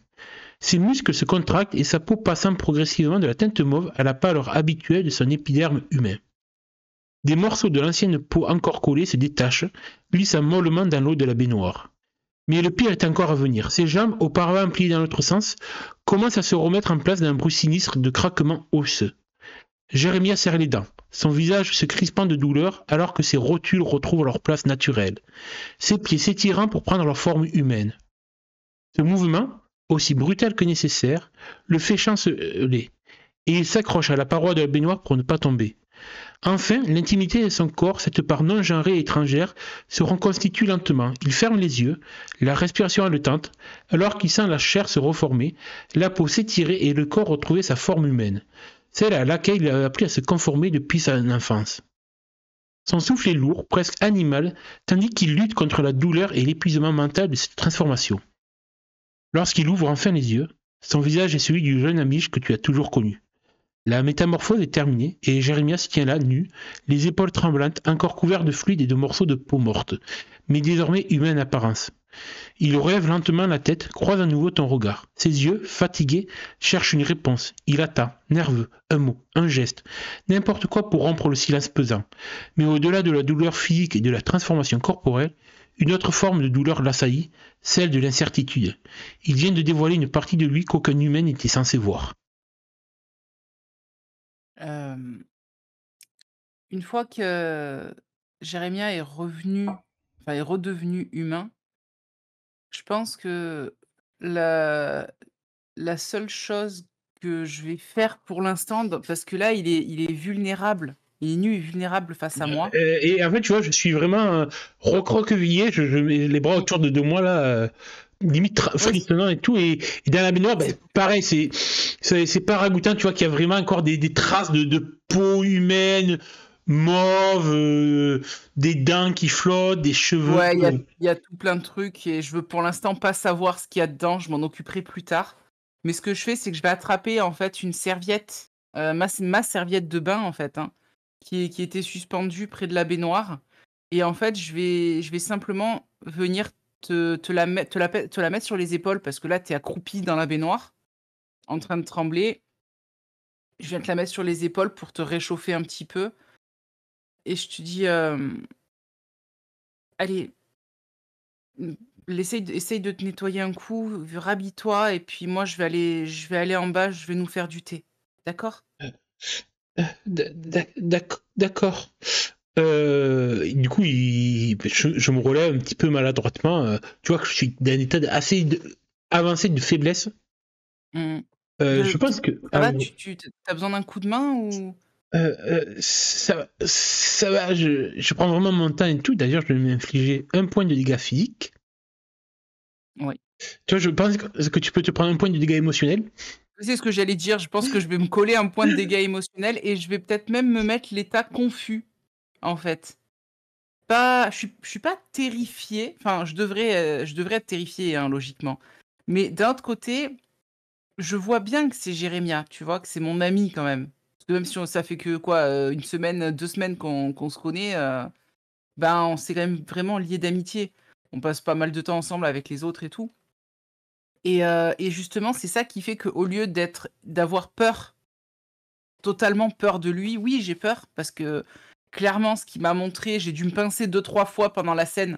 Ses muscles se contractent et sa peau passant progressivement de la teinte mauve à la pâleur habituelle de son épiderme humain. Des morceaux de l'ancienne peau encore collés se détachent, glissant mollement dans l'eau de la baignoire. Mais le pire est encore à venir. Ses jambes, auparavant pliées dans l'autre sens, commencent à se remettre en place d'un bruit sinistre de craquements osseux. Jérémia serre les dents, son visage se crispant de douleur alors que ses rotules retrouvent leur place naturelle, ses pieds s'étirant pour prendre leur forme humaine. Ce mouvement, aussi brutal que nécessaire, le fait chanceler, et il s'accroche à la paroi de la baignoire pour ne pas tomber. Enfin, l'intimité de son corps, cette part non genrée et étrangère, se reconstitue lentement. Il ferme les yeux, la respiration haletante, alors qu'il sent la chair se reformer, la peau s'étirer et le corps retrouver sa forme humaine, celle à laquelle il a appris à se conformer depuis son enfance. Son souffle est lourd, presque animal, tandis qu'il lutte contre la douleur et l'épuisement mental de cette transformation. Lorsqu'il ouvre enfin les yeux, son visage est celui du jeune Amish que tu as toujours connu. La métamorphose est terminée et Jérémia se tient là, nu, les épaules tremblantes, encore couvertes de fluide et de morceaux de peau morte, mais désormais humain en apparence. Il relève lentement la tête, croise à nouveau ton regard. Ses yeux, fatigués, cherchent une réponse. Il attend, nerveux, un mot, un geste, n'importe quoi pour rompre le silence pesant. Mais au-delà de la douleur physique et de la transformation corporelle, une autre forme de douleur l'assaillit, celle de l'incertitude. Il vient de dévoiler une partie de lui qu'aucun humain n'était censé voir. Une fois que Jérémia est redevenu humain, je pense que la, la seule chose que je vais faire pour l'instant, parce que là, il est vulnérable, il est nu et vulnérable face à moi. Et en fait, tu vois, je suis vraiment recroquevillé, je mets les bras autour de moi là, limite Ouais, frissonnant et tout. Et dans la baignoire, ben, c'est pareil, c'est pas ragoûtant, tu vois qu'il y a vraiment encore des traces de peau humaine, mauve, des dents qui flottent, des cheveux. ouais, il y a tout plein de trucs et je veux pour l'instant pas savoir ce qu'il y a dedans, je m'en occuperai plus tard. Mais ce que je fais, c'est que je vais attraper en fait une serviette, ma serviette de bain en fait, hein, qui était suspendue près de la baignoire et en fait, je vais simplement venir te la mettre sur les épaules parce que là, tu es accroupi dans la baignoire, en train de trembler. Je viens te la mettre sur les épaules pour te réchauffer un petit peu et je te dis, «Allez, mmh, essaye de te nettoyer un coup, rhabille-toi et puis moi je vais aller en bas, je vais nous faire du thé. D'accord?» D'accord. Du coup, je me relève un petit peu maladroitement. Tu vois que je suis dans un état assez avancé de faiblesse. Mmh. Je pense que Ça va, tu as besoin d'un coup de main ou? ça va, je prends vraiment mon temps et tout. D'ailleurs, je vais m'infliger un point de dégâts physiques. Oui. Tu vois, je pense que tu peux te prendre un point de dégâts émotionnels. C'est ce que j'allais dire, je pense que je vais me coller un point de dégâts émotionnels et je vais peut-être même me mettre l'état confus, en fait. Pas je suis pas terrifiée, enfin je devrais être terrifiée, hein, logiquement. Mais d'un autre côté, je vois bien que c'est Jérémia, tu vois? Que c'est mon ami quand même. Parce que même si ça fait que quoi, 1 semaine, 2 semaines qu'on se connaît, ben, on s'est quand même vraiment liés d'amitié. On passe pas mal de temps ensemble avec les autres et tout et justement, c'est ça qui fait qu'au lieu d'avoir peur, totalement peur de lui, oui, j'ai peur parce que clairement, ce qu'il m'a montré, j'ai dû me pincer 2 3 fois pendant la scène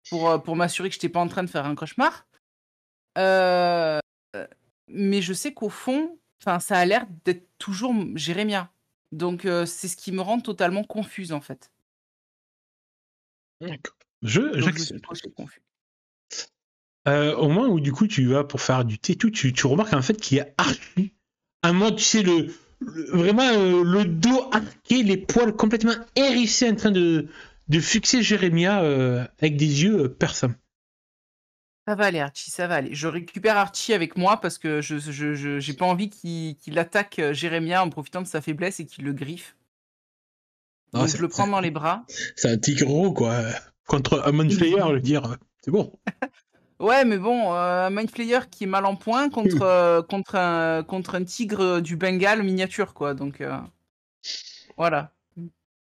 pour m'assurer que j'étais pas en train de faire un cauchemar. Heu, mais je sais qu'au fond, enfin, ça a l'air d'être toujours Jérémia. Donc c'est ce qui me rend totalement confuse, en fait. D'accord. Donc je me suis J'accepte. coché confus. Au moment où du coup tu vas pour faire du thé, et tout, tu remarques en fait qu'il y a Archie. Un mode, tu sais, vraiment le dos arqué, les poils complètement hérissés en train de fixer Jérémia avec des yeux perçants. Ça va aller Archie, ça va aller. Je récupère Archie avec moi parce que je j'ai pas envie qu'il attaque, Jérémia en profitant de sa faiblesse et qu'il le griffe. Ah, Donc je le prends dans les bras. c'est un tigre gros, quoi. Contre un Manflayer, je veux dire, c'est bon. Ouais, mais bon, un Mind Flayer qui est mal en point contre un tigre du Bengale miniature, quoi, donc voilà.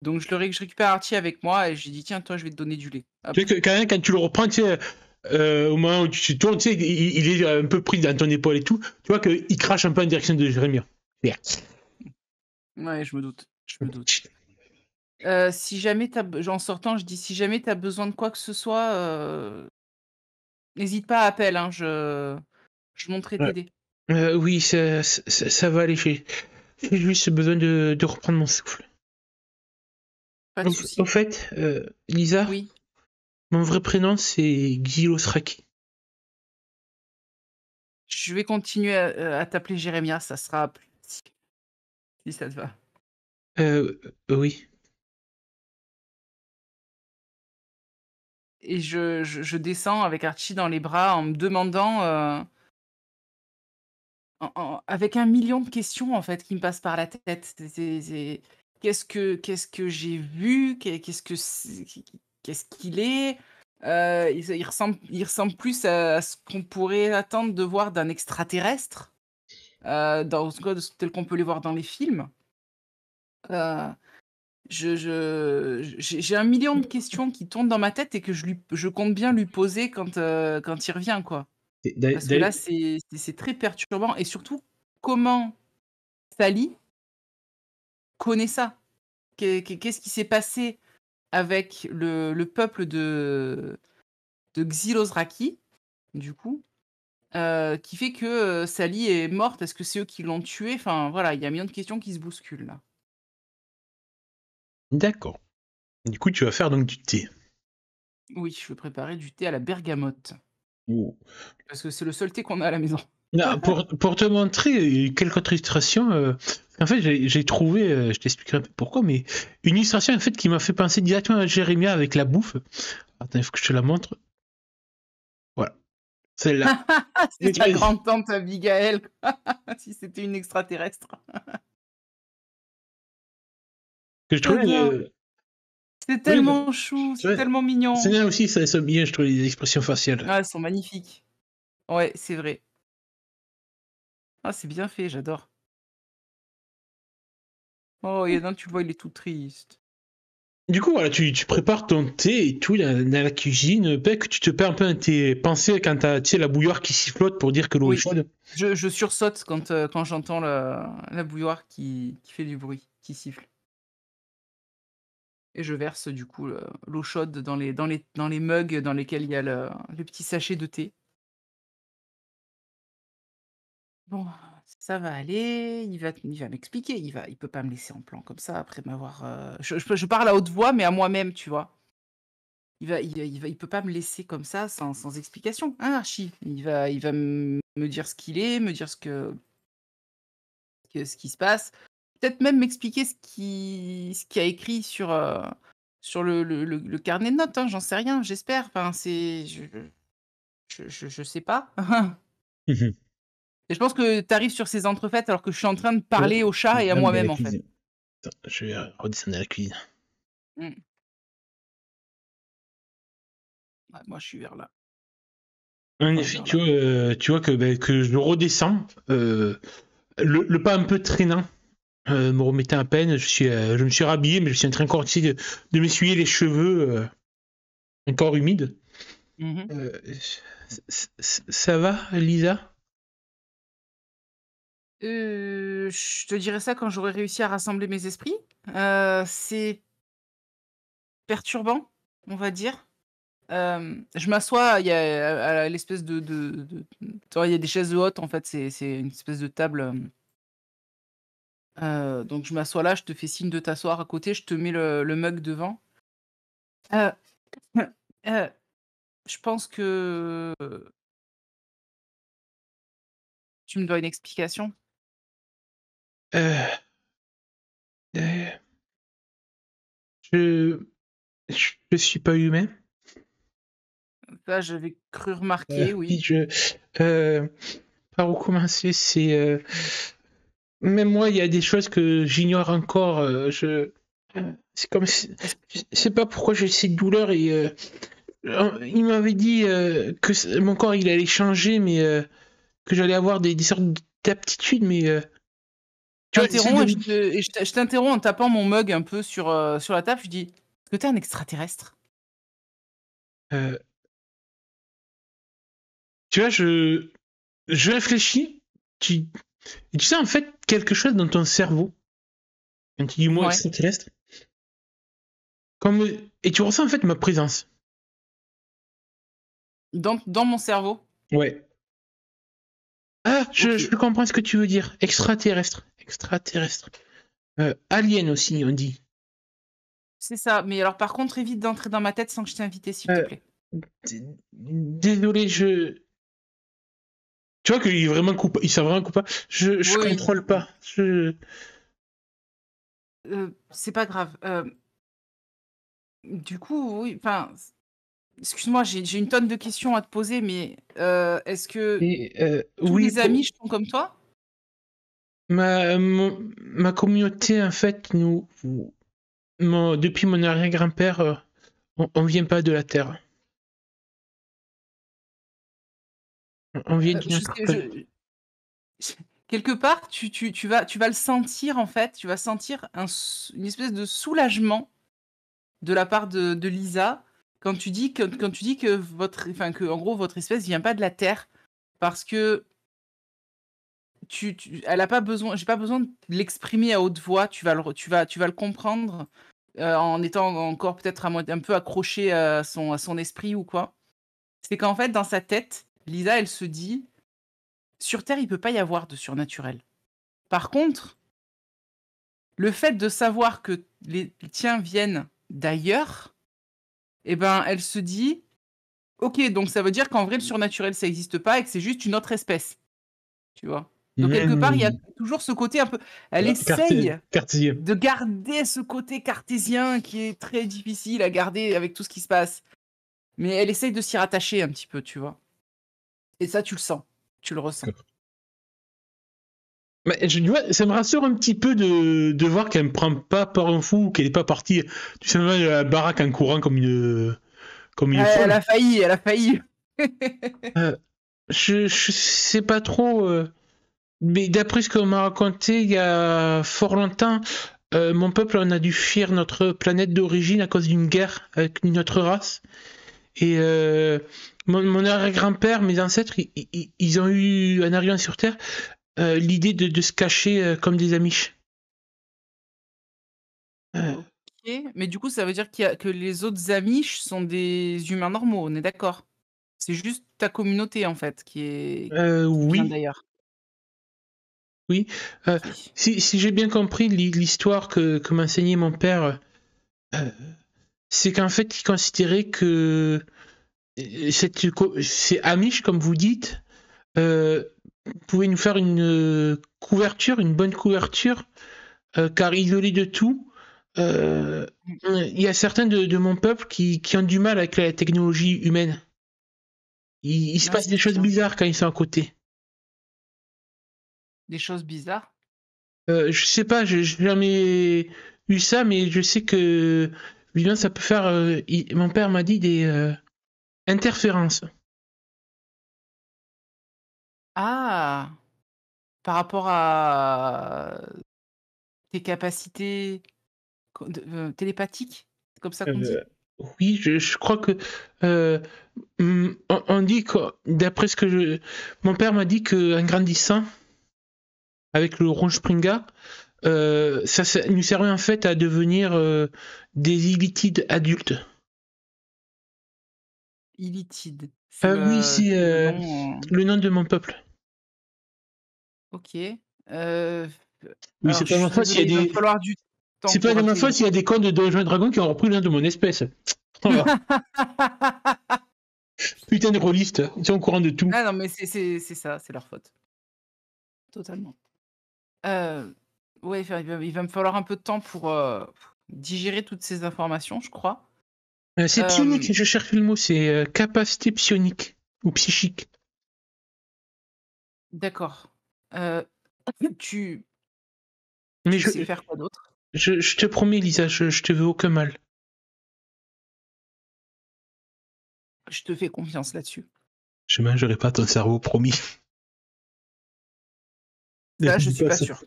Donc je récupère Archie avec moi et je lui dis: «Tiens, toi, je vais te donner du lait». Tu Hop. sais que quand tu le reprends, tu sais, au moment où tu tournes, tu sais, il est un peu pris dans ton épaule et tout. Tu vois qu'il crache un peu en direction de Jérémia. Merde. Ouais, je me doute, je me doute. Si jamais tu en sortant, je dis: «Si jamais tu as besoin de quoi que ce soit, n'hésite pas à appeler, hein, je monterai Ouais. t'aider». Oui, ça va aller. J'ai juste besoin de reprendre mon souffle. Pas de Au souci. fait, Lisa, Oui, mon vrai prénom c'est Xylos Raki. je vais continuer à t'appeler Jérémia, ça sera plus facile, si ça te va. Oui. Et je descends avec Archie dans les bras en me demandant, avec un million de questions, en fait, qui me passent par la tête. C'est qu'est-ce que j'ai vu? Qu'est-ce que c'est qu'est-ce qu'il est? Il ressemble plus à ce qu'on pourrait attendre de voir d'un extraterrestre, dans ce cas tel qu'on peut les voir dans les films. Heu, j'ai un million de questions qui tournent dans ma tête et que je compte bien lui poser quand il revient, quoi. Parce que là, c'est très perturbant et surtout, comment Sally connaît ça? Qu'est-ce qui s'est passé avec le peuple de Xylosraki, du coup, qui fait que, Sally est morte? Est-ce que c'est eux qui l'ont tuée? Enfin, voilà, il y a un million de questions qui se bousculent, là. D'accord. Du coup, tu vas faire donc du thé. Oui, je vais préparer du thé à la bergamote, Oh. parce que c'est le seul thé qu'on a à la maison. Là, pour te montrer quelques autres illustrations, en fait, j'ai trouvé, je t'expliquerai un peu pourquoi, mais une illustration en fait qui m'a fait penser directement à Jérémia avec la bouffe. Attends, il faut que je te la montre. Voilà. celle-là. Mais C'est tu ta vois, grande-tante Abigail, si c'était une extraterrestre. que je trouvais, J'adore. C'est oui, tellement chou, tu c'est vois, tellement c'est mignon. bien aussi, ça sonne bien, je trouve, les expressions faciales. Ah, elles sont magnifiques. Ouais, c'est vrai. Ah, c'est bien fait, j'adore. Oh, il y en a un, tu le vois, il est tout triste. Du coup, voilà, tu prépares ton thé et tout dans la cuisine, que tu te perds un peu dans tes pensées quand t'as, tu sais, la bouilloire qui sifflote pour dire que l'eau est Oui, chaude. je sursaute quand j'entends la bouilloire qui fait du bruit, qui siffle. Et je verse du coup l'eau chaude dans les mugs dans lesquels il y a le petit sachet de thé. Bon, ça va aller, il va m'expliquer, il peut pas me laisser en plan comme ça après m'avoir, je parle à haute voix, mais à moi-même, tu vois? Il peut pas me laisser comme ça sans explication, hein, Archie? Il va me dire ce qu'il est, me dire ce qui se passe. Peut-être même m'expliquer ce qu'il a écrit sur le carnet de notes, hein, j'en sais rien, j'espère. Enfin, je sais pas. Mhm. Et je pense que tu arrives sur ces entrefaites alors que je suis en train de Ouais, parler au chat et à là, mais à la moi-même, en fait. cuisine. Attends, je vais redescendre à la cuisine. Mmh. Ouais, moi, je suis vers là. En Enfin, effet, vers là. tu vois que, ben, que je redescends, le pas un peu traînant, me remettait à peine. Je me suis rhabillé, mais je suis en train encore tu sais, de m'essuyer les cheveux, encore humides. Mmh. Euh, Ça va, Lisa? Je te dirai ça quand j'aurai réussi à rassembler mes esprits. C'est perturbant, on va dire. Je m'assois, il y a à l'espèce tu vois, il y a des chaises hautes, en fait, c'est une espèce de table, donc je m'assois là, je te fais signe de t'asseoir à côté, je te mets le mug devant. Heu, heu, je pense que tu me dois une explication. Euh, euh, je, je suis pas humain. Ça, j'avais cru remarquer, Oui, oui. euh, par où commencer? Même moi, il y a des choses que j'ignore encore. C'est comme Est-ce je sais pas pourquoi j'ai cette douleur et il m'avait dit que mon corps il allait changer, mais que j'allais avoir des sortes d'aptitudes, mais tu vois, j'essaie t'interromps de. et je t'interromps en tapant mon mug un peu sur la table, je dis: «Est-ce que tu es un extraterrestre?» euh, Tu vois, je réfléchis. Tu, et tu sais en fait quelque chose dans ton cerveau quand tu dis moi Ouais, extraterrestre, comme et tu ressens en fait ma présence. dans mon cerveau. Ouais. Ah, je OK. comprends ce que tu veux dire. Extraterrestre. Extraterrestre. Alien aussi, on dit. C'est ça, mais alors par contre évite d'entrer dans ma tête sans que je t'ai invité, s'il te Euh, plaît. Désolé, tu vois qu'il est vraiment coupable. Il s'est vraiment coupable. Je Oui, contrôle pas. c'est pas grave. Du coup, oui, enfin, excuse-moi, j'ai une tonne de questions à te poser, mais est-ce que Et, tous oui, les amis sont comme toi? ma communauté, en fait, depuis mon arrière-grand-père, on vient pas de la Terre. On vient d'une Je autre sais, planète. quelque part, tu vas le sentir, en fait, tu vas sentir une espèce de soulagement de la part de Lisa quand tu dis que que en gros votre espèce vient pas de la Terre parce que elle a pas besoin, j'ai pas besoin de l'exprimer à haute voix, tu vas le comprendre en étant encore peut-être un peu accroché à son esprit ou quoi. C'est qu'en fait dans sa tête, Lisa elle se dit sur Terre il peut pas y avoir de surnaturel. Par contre, le fait de savoir que les tiens viennent d'ailleurs, eh ben elle se dit OK, donc ça veut dire qu'en vrai, le surnaturel, ça existe pas et que c'est juste une autre espèce, tu vois? Donc quelque part, il y a Mmh. toujours ce côté un peu elle essaye Cartésien. de garder ce côté cartésien qui est très difficile à garder avec tout ce qui se passe, mais elle essaye de s'y rattacher un petit peu, tu vois? Et ça, tu le sens, tu le ressens. Mais tu vois, ça me rassure un petit peu de voir qu'elle me prend pas par un fou, qu'elle est pas partie tout simplement de la baraque en courant comme une Elle folle. a failli, elle a failli. Euh, je sais pas trop, mais d'après ce qu'on m'a raconté il y a fort longtemps, mon peuple on a dû fuir notre planète d'origine à cause d'une guerre avec une autre race. Et mon arrière-grand-père, mes ancêtres, ils ont eu, en arrivant sur Terre, l'idée de se cacher comme des Amish. Euh, OK, mais du coup, ça veut dire que les autres Amish sont des humains normaux, on est d'accord? C'est juste ta communauté, en fait, qui vient oui, d'ailleurs? oui. Euh, OK. si j'ai bien compris l'histoire que m'enseignait mon père, euh, c'est qu'en fait, il considérait que ces Amish, comme vous dites, euh, pouvaient nous faire une couverture, une bonne couverture, car isolés de tout, euh, Mmh. il y a certains de mon peuple qui ont du mal avec la technologie humaine. Il se Ah, passe des choses c'est-à-dire? bizarres quand ils sont à côté. Des choses bizarres? Je sais pas, j'ai jamais eu ça, mais je sais que évidemment ça peut faire. Mon père m'a dit des interférences. Ah! Par rapport à tes capacités télépathiques? C'est comme ça qu'on dit? Euh, oui, je crois que euh, on dit que d'après ce que mon père m'a dit qu'en grandissant avec le Ron Springa, ça nous servait en fait à devenir des illitides adultes. Illithide, Oui, c'est c'est le nom, le nom de mon peuple. OK. Heu, Oui, alors c'est je pas ma suis faute s'il y désolée, a il va me des. falloir du temps C'est pas pour de ma faute appeler. s'il y a des contes de Donjons et Dragons qui ont repris le nom de mon espèce. Voilà. Putain de rôlistes, ils sont au courant de tout. Ah non, mais c'est ça, c'est leur faute, totalement. Heu, ouais, enfin, il va me falloir un peu de temps pour, digérer toutes ces informations, je crois. C'est Hem, psionique, je cherche le mot, c'est capacité psionique ou psychique. d'accord. Heu, tu Mais tu sais faire quoi d'autre? je te promets, Lisa, je te veux aucun mal. Je te fais confiance là-dessus. Je mangerai pas ton cerveau, promis. Ne Ça, je dis suis pas pas ça. sûre.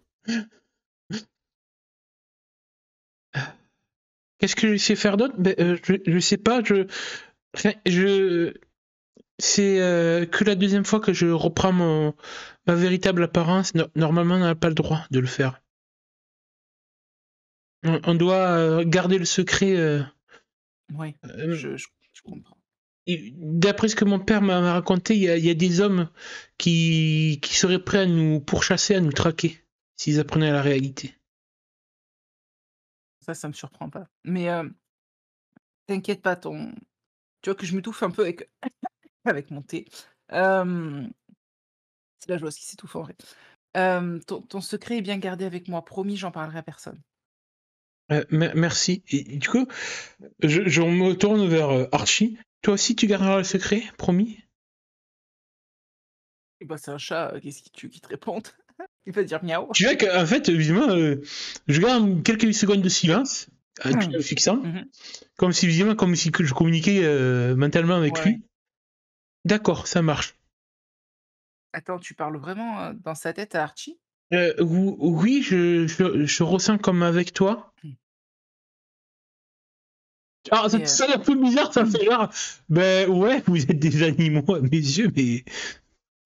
Qu'est-ce que je sais faire d'autre? Je sais pas, enfin, c'est que la deuxième fois que je reprends ma véritable apparence. Normalement, on n'a pas le droit de le faire. On doit garder le secret. Oui, Euh, je comprends. D'après ce que mon père m'a raconté, il y a des hommes qui seraient prêts à nous pourchasser, à nous traquer, s'ils apprenaient la réalité. Ça me surprend pas. Mais, t'inquiète pas, tu vois que je m'étouffe un peu avec avec mon thé. Hem, c'est la joie qui s'étouffe en vrai. Ton secret est bien gardé avec moi, promis, j'en parlerai à personne. Merci. Et du coup, je me tourne vers Archie. Toi aussi, tu garderas le secret, promis? Et bah, c'est un chat, qu'est-ce que tu veux qu'il te réponde? Il va dire miaou. Tu vois qu'en fait, évidemment, je garde quelques secondes de silence, tout en le fixant, Mmh. comme si, évidemment, comme si je communiquais mentalement avec Ouais. lui. D'accord, ça marche. Attends, tu parles vraiment, dans sa tête à Archie? Oui, je ressens comme avec toi. Mmh. Alors, Et ça a l'air peu bizarre, ça fait genre, ben ouais, vous êtes des animaux à mes yeux, mais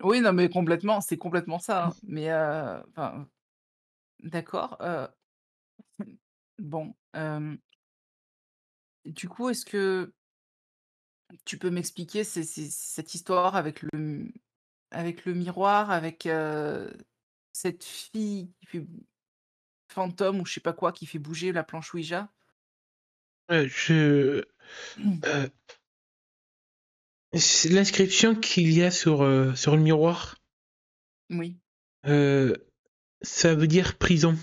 oui, non, mais complètement, c'est complètement ça, hein. Mais, enfin, d'accord, bon, du coup, est-ce que tu peux m'expliquer cette histoire avec le miroir, avec, cette fille qui fait fantôme ou je sais pas quoi, qui fait bouger la planche Ouija? je c'est l'inscription qu'il y a sur le miroir, Oui. euh, ça veut dire prison.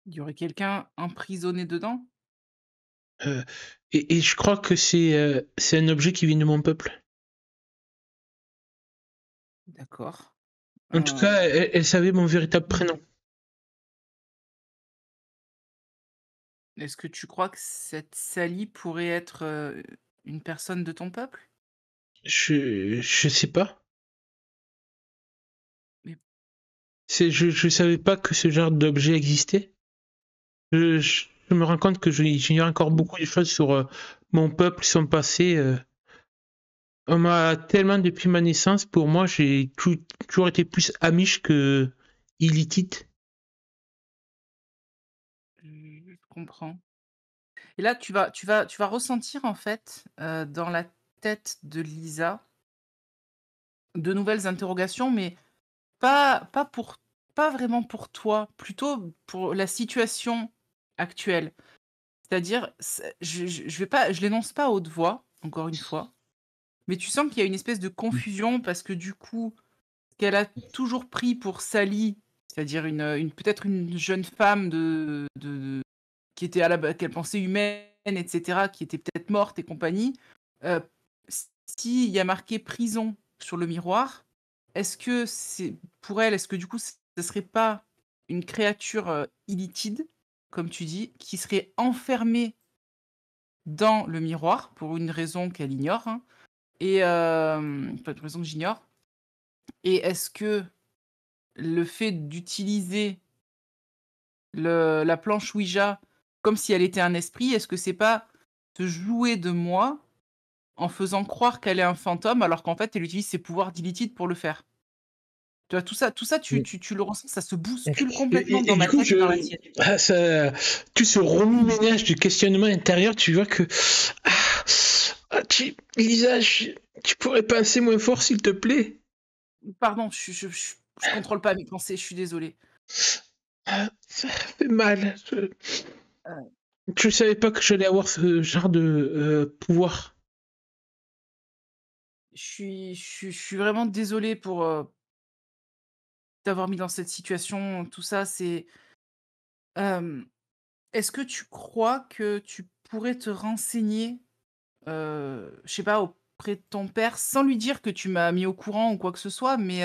Il y aurait quelqu'un emprisonné dedans? Et je crois que c'est un objet qui vient de mon peuple. D'accord. En tout cas, elle savait mon véritable prénom. Est-ce que tu crois que cette Sally pourrait être une personne de ton peuple? Je sais pas. Mais Je savais pas que ce genre d'objet existait. Je me rends compte que j'ignore encore beaucoup de choses sur mon peuple, son passé. On m'a tellement, depuis ma naissance, pour moi, j'ai toujours été plus Amish que Illitite. je comprends. Et là, tu vas ressentir en fait dans la tête de Lisa de nouvelles interrogations, mais pas vraiment pour toi, plutôt pour la situation actuelle. C'est-à-dire, je l'énonce pas à haute voix, encore une fois, mais tu sens qu'il y a une espèce de confusion parce que du coup, ce qu'elle a toujours pris pour Sally, c'est-à-dire peut-être une jeune femme qui était qu'elle pensait humaine, etc., qui était peut-être morte et compagnie, euh, s'il y a marqué prison sur le miroir, est-ce que c'est pour elle, est-ce que du coup, ce serait pas une créature illitide, comme tu dis, qui serait enfermée dans le miroir pour une raison qu'elle ignore, hein, et enfin, une raison que j'ignore. Et est-ce que le fait d'utiliser la planche Ouija comme si elle était un esprit, est-ce que c'est pas se jouer de moi en faisant croire qu'elle est un fantôme alors qu'en fait elle utilise ses pouvoirs d'illitide pour le faire? Tu vois, tout ça tu le ressens, ça se bouscule complètement dans Et du ma coup, tête et dans la tienne. tout ce remue-ménage du questionnement intérieur, tu vois que. Ah, Lisa, tu pourrais penser moins fort, s'il te plaît. Pardon, je contrôle pas mes pensées, je suis désolée. Ah, ça fait mal. Heu, Je savais pas que j'allais avoir ce genre de pouvoir. je suis vraiment désolée pour, t'avoir mis dans cette situation, tout ça, c'est, hem, est-ce que tu crois que tu pourrais te renseigner, je sais pas, auprès de ton père, sans lui dire que tu m'as mis au courant ou quoi que ce soit, mais,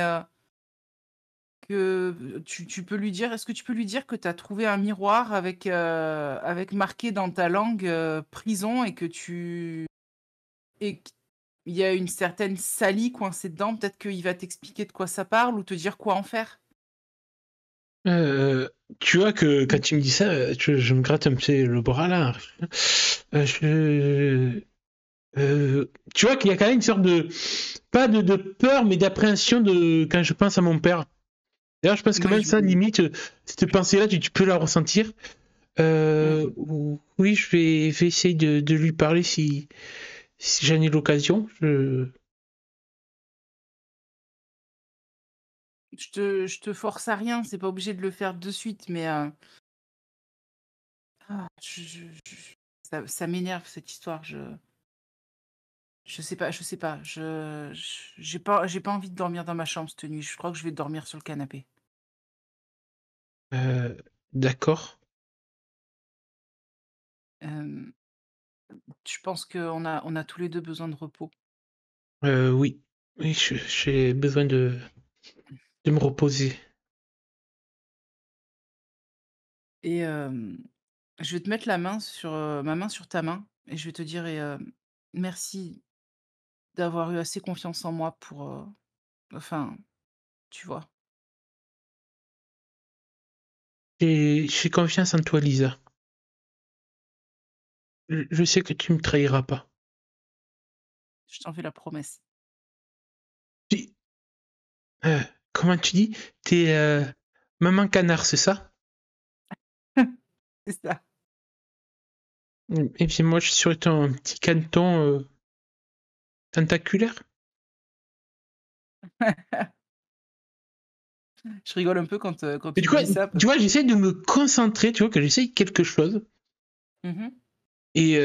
que tu peux lui dire est-ce que tu peux lui dire que tu as trouvé un miroir avec marqué dans ta langue, prison et que tu et qu'il y a une certaine Sally coincée dedans, peut-être qu'il va t'expliquer de quoi ça parle ou te dire quoi en faire? Euh, Tu vois que quand tu me dis ça, je me gratte un peu le bras là. Euh, je, Tu vois qu'il y a quand même une sorte de, pas de peur, mais d'appréhension de quand je pense à mon père. D'ailleurs, je pense que Oui, même ça, limite, cette pensée-là, tu peux la ressentir. mmh. Oui, vais essayer de lui parler si j'en ai l'occasion. Je te force à rien, c'est pas obligé de le faire de suite, mais, ça m'énerve cette histoire, je sais pas, j'ai pas envie de dormir dans ma chambre cette nuit, je crois que je vais dormir sur le canapé. Euh, d'accord. Hem, je pense qu'on a tous les 2 besoin de repos Oui, oui, j'ai besoin de me reposer. et je vais te mettre la main sur, ma main sur ta main et je vais te dire merci d'avoir eu assez confiance en moi pour, enfin, tu vois? J'ai confiance en toi, Lisa. Je sais que tu me trahiras pas. Je t'en fais la promesse. Tu- euh, Comment tu dis? T'es maman canard, c'est ça? C'est ça. Et puis moi, je suis sur ton petit canton tentaculaire. Je rigole un peu quand Et tu du me coup, dis ça parce tu vois, j'essaie de me concentrer, tu vois, que j'essaye quelque chose. mmh. Et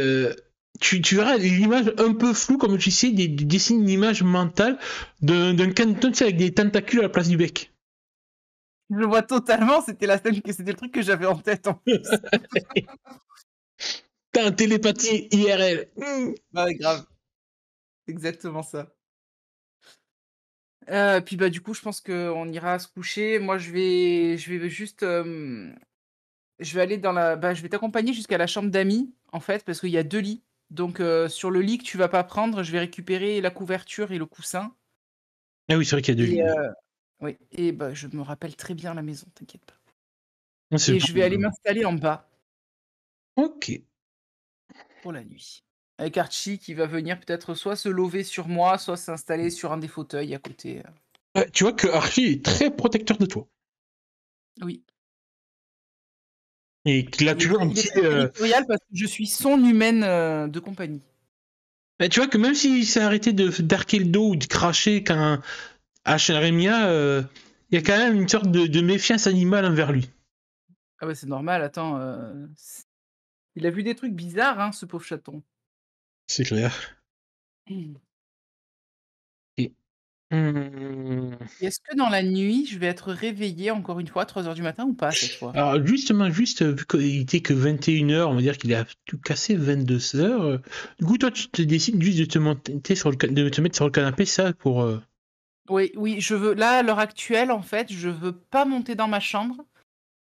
tu verras l'image un peu floue, comme tu sais, de dessiner une image mentale d'un canton, tu sais, avec des tentacules à la place du bec. Je le vois totalement, c'était le truc que j'avais en tête en plus. T'as un télépathie IRL. Bah, grave. Exactement ça. Puis, bah, du coup, je pense qu'on ira se coucher. Moi, je vais juste, je vais aller je vais t'accompagner jusqu'à la chambre d'amis, en fait, parce qu'il y a 2 lits. Donc, sur le lit que tu vas pas prendre, je vais récupérer la couverture et le coussin Ah oui, c'est vrai qu'il y a deux et lits. oui et bah, je me rappelle très bien la maison, t'inquiète pas Ah, c'est et bon. je vais aller m'installer en bas Ok. pour la nuit. Avec Archie qui va venir peut-être soit se lever sur moi, soit s'installer sur un des fauteuils à côté. Tu vois que Archie est très protecteur de toi. Oui. Et qu'il a toujours un Il est petit. très territorial parce que je suis son humaine, de compagnie. Tu vois que même s'il s'est arrêté d'arquer le dos ou de cracher quand à Remia, il y a quand même une sorte de méfiance animale envers lui. Ah ouais, c'est normal, attends, il a vu des trucs bizarres, hein, ce pauvre chaton. C'est clair. Mmh. Et, Et est-ce que dans la nuit, je vais être réveillée encore une fois à 3 heures du matin ou pas cette fois? Alors justement, juste vu qu'il était que 21h, on va dire qu'il a tout cassé 22h. Du coup, toi, tu te décides juste de te monter de te mettre sur le canapé, ça, pour. Oui, oui, je veux là, à l'heure actuelle, en fait, je veux pas monter dans ma chambre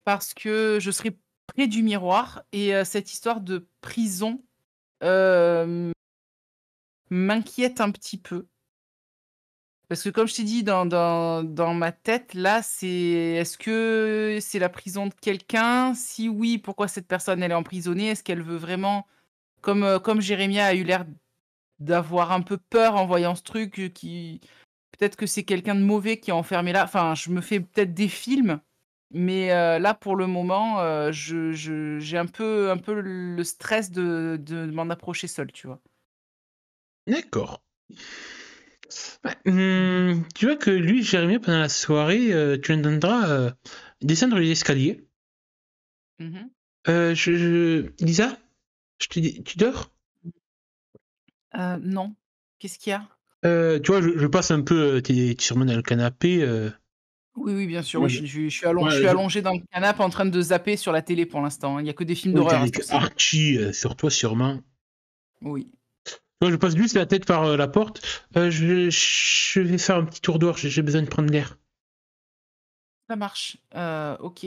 parce que je serai près du miroir et cette histoire de prison, hem, m'inquiète un petit peu. Parce que comme je t'ai dit dans ma tête, là, est-ce que c'est la prison de quelqu'un? Si oui, pourquoi cette personne, elle est emprisonnée? Est-ce qu'elle veut vraiment comme Jérémia a eu l'air d'avoir un peu peur en voyant ce truc, qui peut-être que c'est quelqu'un de mauvais qui est enfermé là. Enfin, je me fais peut-être des films, mais là, pour le moment, j'ai un peu le stress de m'en approcher seule, tu vois? D'accord. Ouais, tu vois que lui, Jérémy, pendant la soirée, tu l'entendras descendre les escaliers. Mmh. Lisa, je te dis, tu dors? Non. Qu'est-ce qu'il y a? Tu vois, je passe un peu, t'es sûrement dans le canapé. Oui, oui, bien sûr, oui, Moi, je suis ouais, allongé dans le canapé en train de zapper sur la télé pour l'instant, hein. Il y a que des films oui, t'es d'horreur à ce que avec c'est. Archie sur toi, sûrement. Oui, Moi, je passe juste la tête par la porte. Je vais faire un petit tour dehors, j'ai besoin de prendre l'air. ça marche. OK,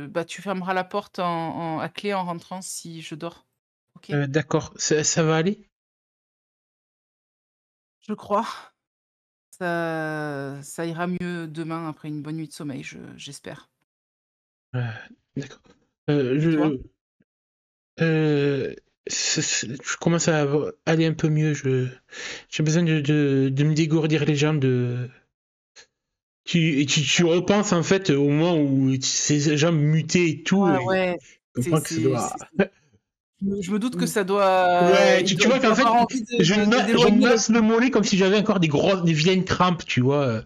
bah, tu fermeras la porte à clé en rentrant si je dors. OK? D'accord, ça va aller? Je crois. Ça ira mieux demain après une bonne nuit de sommeil, j'espère. Euh, d'accord. Et toi? Euh, je commence à aller un peu mieux. J'ai besoin de me dégourdir les jambes. Tu repenses en fait au moment où ces jambes mutaient et tout, Ouais, et ouais, tu comprends que ça doit. je me doute que ça doit, Ouais, il tu doit vois il doit qu'en fait, avoir envie de je d'éloigner le masse le mollet comme si j'avais encore des vilaines crampes, tu vois.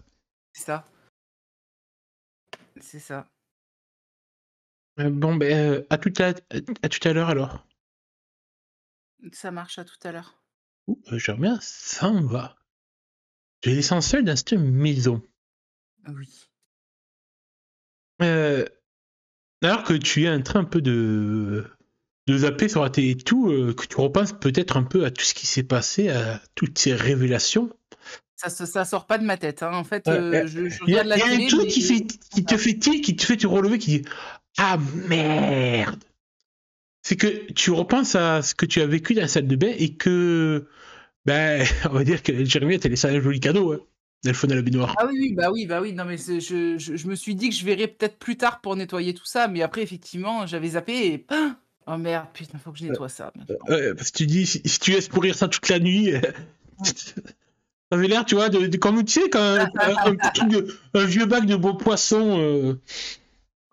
c'est ça, c'est ça. Bon, ben, à tout à l'heure alors. Ça marche, à tout à l'heure. J'aime bien, ça me va. J'ai l'essentiel dans cette maison. Oui. Euh, Alors que tu es en train un peu de zapper sur la télé et tout, que tu repenses peut-être un peu à tout ce qui s'est passé, à toutes ces révélations. Ça sort pas de ma tête, hein. En fait, Ouais, je il regarde la y a un télé, truc mais qui te fait tilt, qui te fait te relever, qui dit ah merde. C'est que tu repenses à ce que tu as vécu dans la salle de bain et que, ben, on va dire que Jérémy t'a laissé un joli cadeau, hein, dans le fond de la baignoire. ah oui, oui, bah oui, non mais je me suis dit que je verrais peut-être plus tard pour nettoyer tout ça, mais après effectivement, j'avais zappé et oh merde, putain, faut que je nettoie ça maintenant. Parce que tu dis, si tu laisses pourrir ça toute la nuit, ça avait l'air, tu vois, comme tu sais, quand un petit truc un vieux bac de beaux poissons.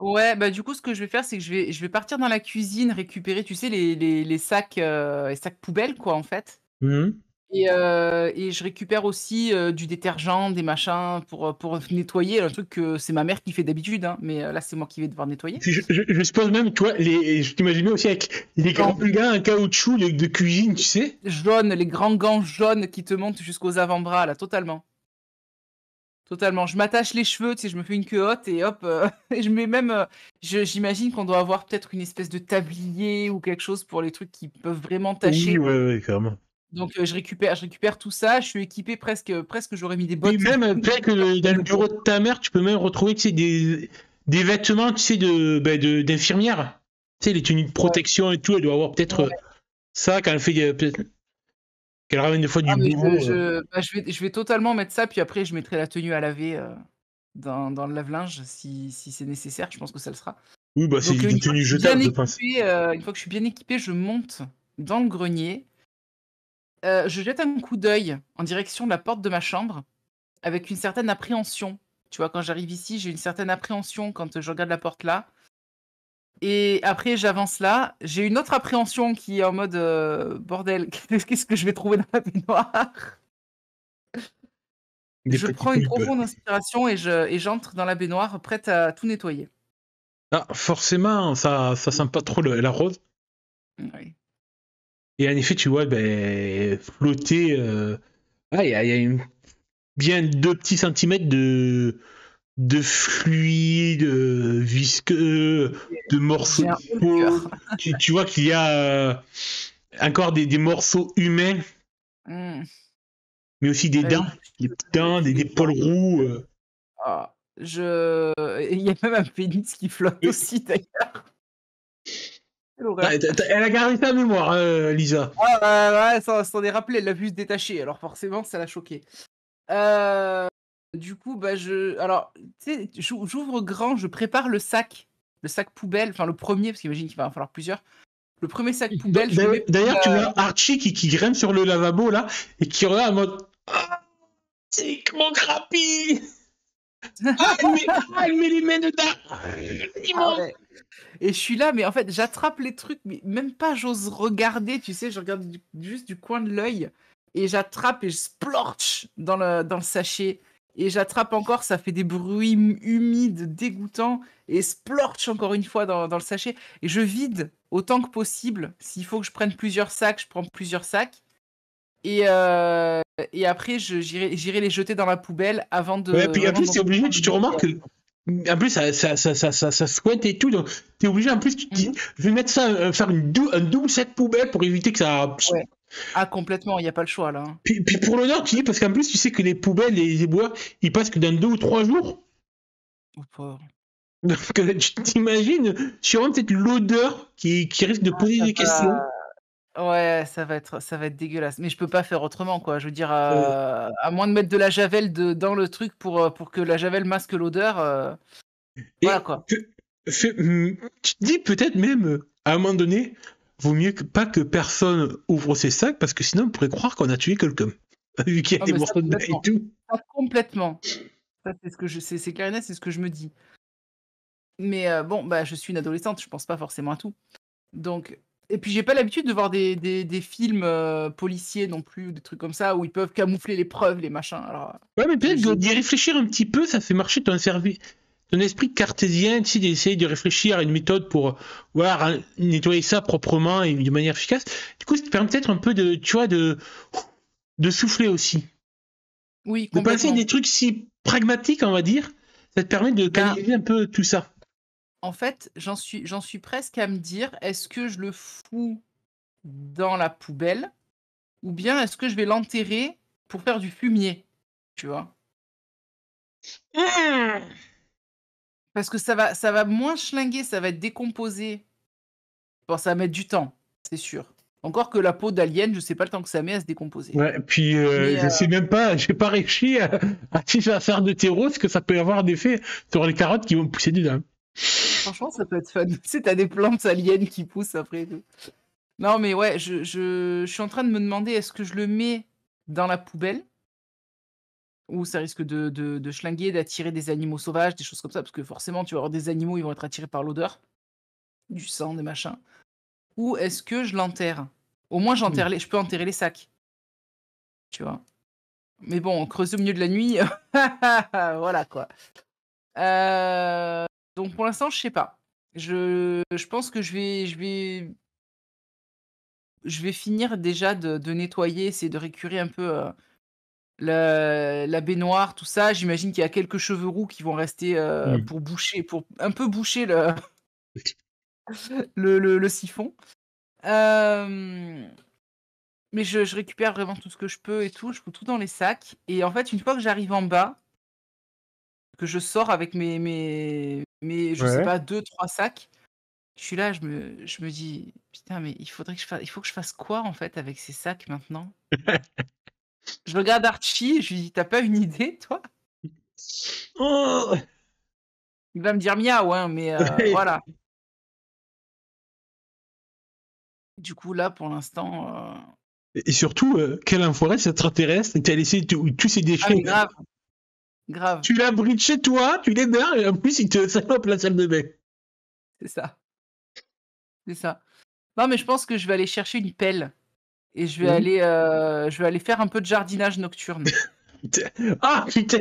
Ouais, bah du coup, ce que je vais faire, c'est que je vais partir dans la cuisine récupérer, tu sais, les sacs poubelles, quoi, en fait. Mhm. Et je récupère aussi, du détergent, des machins pour nettoyer, un truc que c'est ma mère qui fait d'habitude, hein, mais là, c'est moi qui vais devoir nettoyer. Je suppose même, tu vois, je t'imaginais aussi avec les grands Gants gars en caoutchouc de cuisine, tu sais. jaunes, les grands gants jaunes qui te montent jusqu'aux avant-bras, là, totalement. Totalement. Je m'attache les cheveux, tu sais, je me fais une queue haute et hop, et je mets même, j'imagine qu'on doit avoir peut-être une espèce de tablier ou quelque chose pour les trucs qui peuvent vraiment Oui, tacher. ouais, ouais, carrément. Donc je récupère tout ça, je suis équipé presque j'aurais mis des Puis bottes même, peut-être que dans le bureau de ta mère, tu peux même retrouver, tu sais, des vêtements, tu sais, d'infirmière. Tu sais, les tenues de ouais, protection et tout, elle doit avoir peut-être ouais. ça quand elle fait, peut-être qu'elle ramène des fois Ah du mais boulot. je vais totalement mettre ça, puis après je mettrai la tenue à laver, dans le lave-linge si c'est nécessaire, je pense que ça le sera. Oui, bah, c'est Donc, une tenue jetable, je pense. une fois que je suis bien équipée, je monte dans le grenier, je jette un coup d'œil en direction de la porte de ma chambre avec une certaine appréhension. Tu vois, quand j'arrive ici, j'ai une certaine appréhension quand je regarde la porte là. Et après, j'avance là. J'ai une autre appréhension qui est en mode bordel, qu'est-ce que je vais trouver dans la baignoire. Des Je petits prends une pulpes. profonde inspiration et j'entre dans la baignoire prête à tout nettoyer. Ah, forcément, ça sent pas trop la rose. Oui. Et en effet, tu vois, ben, flotter. Ah, il y a bien 2 petits centimètres de fluide, visqueux, de morceaux J'ai de un haut le peau. cœur. Tu vois qu'il y a encore des morceaux humains, Mmh. mais aussi des Bah dents, oui, des petites dents, je des vais voir. poils roux. Ah, il y a même un pénis qui flotte Oui. aussi d'ailleurs. Quelle Ah, horreur. elle a gardé ta mémoire, Lisa. Ah ouais, ouais, ça s'en est rappelé, elle l'a vu se détacher, alors forcément ça l'a choquée. Heu, du coup, bah, alors, tu sais, j'ouvre grand, je prépare le sac poubelle, enfin le premier parce qu'imagine qu'il va en falloir plusieurs. Le premier sac poubelle, je le mets près de D'ailleurs, tu la vois Archie qui grimpe sur le lavabo là et qui regarde en mode ah, c'est mon crapi. Elle met les mains dedans. ah Dis-moi. ouais, et je suis là, mais en fait, j'attrape les trucs, mais même pas j'ose regarder, tu sais? Je regarde juste du coin de l'œil et j'attrape et je splorch dans le sachet et j'attrape encore, ça fait des bruits humides, dégoûtants et splorch encore une fois dans le sachet et je vide autant que possible. S'il faut que je prenne plusieurs sacs, je prends plusieurs sacs et et après j'irai les jeter dans la poubelle Ouais, puis en avant plus, d'en t'es obligé, prendre tu une te remarques deuxième. que. En plus, ça squatte et tout, donc t'es obligé, en plus, tu te dis, Mmh. je vais mettre ça, faire un double sac poubelle pour éviter que ça. Ouais. Ah complètement, il y a pas le choix là, hein. Puis pour l'honneur, tu dis, parce qu'en plus, tu sais que les poubelles, les éboueurs, ils passent que dans 2 ou 3 jours. Oh pauvre. Donc, tu t'imagines, sûrement peut-être l'odeur qui risque de poser Ça des questions. va Ouais, ça va être dégueulasse, mais je peux pas faire autrement, quoi. Je veux dire, Euh, à moins de mettre de la javel dans le truc pour que la javel masque l'odeur, voilà, et quoi. tu te dis peut-être même, à un moment donné, vaut mieux pas que personne ouvre ses sacs, parce que sinon on pourrait croire qu'on a tué quelqu'un. Vu qu'il y a Ah des mais ça morceaux de dents et complètement, tout. ça complètement. Ça, c'est clair et net, c'est ce que je me dis. Mais bon, bah, je suis une adolescente, je pense pas forcément à tout. Donc et puis j'ai pas l'habitude de voir des films, policiers non plus, ou des trucs comme ça, où ils peuvent camoufler les preuves, les machins. Alors, Ouais, mais j'ai peut-être j'ai d'y réfléchir un petit peu, ça fait marcher ton esprit cartésien, tu sais, d'essayer de réfléchir à une méthode pour voilà, nettoyer ça proprement et de manière efficace. Du coup, ça te permet peut-être un peu tu vois, de souffler aussi. oui, De penser à complètement. des trucs si pragmatiques, on va dire, ça te permet de Ben canaliser un peu tout ça. En fait, j'en suis presque à me dire: «Est-ce que je le fous dans la poubelle ou bien est-ce que je vais l'enterrer pour faire du fumier?» Tu vois? Mmh. Parce que ça va moins schlinguer, ça va être décomposé. Bon, ça va mettre du temps, c'est sûr. Encore que la peau d'alien, je sais pas le temps que ça met à se décomposer. Ouais, puis Mais je sais même pas, j'ai pas réussi à faire de terreau, ce que ça peut avoir d'effet sur les carottes qui vont pousser dedans. franchement, ça peut être fun. Tu sais, tu des plantes aliens qui poussent après et tout. Non, mais ouais, je suis en train de me demander, est-ce que je le mets dans la poubelle? Ou ça risque de schlinguer, d'attirer des animaux sauvages, des choses comme ça, parce que forcément, tu vas avoir des animaux, ils vont être attirés par l'odeur, du sang, des machins. Ou est-ce que je l'enterre? Au moins, je peux enterrer les sacs, tu vois? Mais bon, creuser au milieu de la nuit, voilà quoi. Donc pour l'instant, je sais pas. Je pense que je vais finir déjà de nettoyer, essayer de récurer un peu, la baignoire, tout ça. J'imagine qu'il y a quelques cheveux roux qui vont rester Hmm. pour un peu boucher le siphon. Euh, mais je récupère vraiment tout ce que je peux et tout. Je fous tout dans les sacs. Et en fait, une fois que j'arrive en bas, que je sors avec je sais Ouais. pas, 2, 3 sacs, je suis là, je me dis, putain, mais il faut que je fasse quoi en fait avec ces sacs maintenant? Je regarde Archie, je lui dis, t'as pas une idée, toi? Oh. Il va me dire miaou, hein, mais Ouais. voilà. Du coup, là, pour l'instant. Et surtout, quel enfoiré cet extraterrestre qui a laissé tous ses Ah, déchets. mais grave, grave, Tu l'abrites chez toi, tu l'héberges, et en plus, il te salope la salle de bain. c'est ça, c'est ça. Non, mais je pense que je vais aller chercher une pelle et Mhm. je vais aller faire un peu de jardinage nocturne. Ah putain,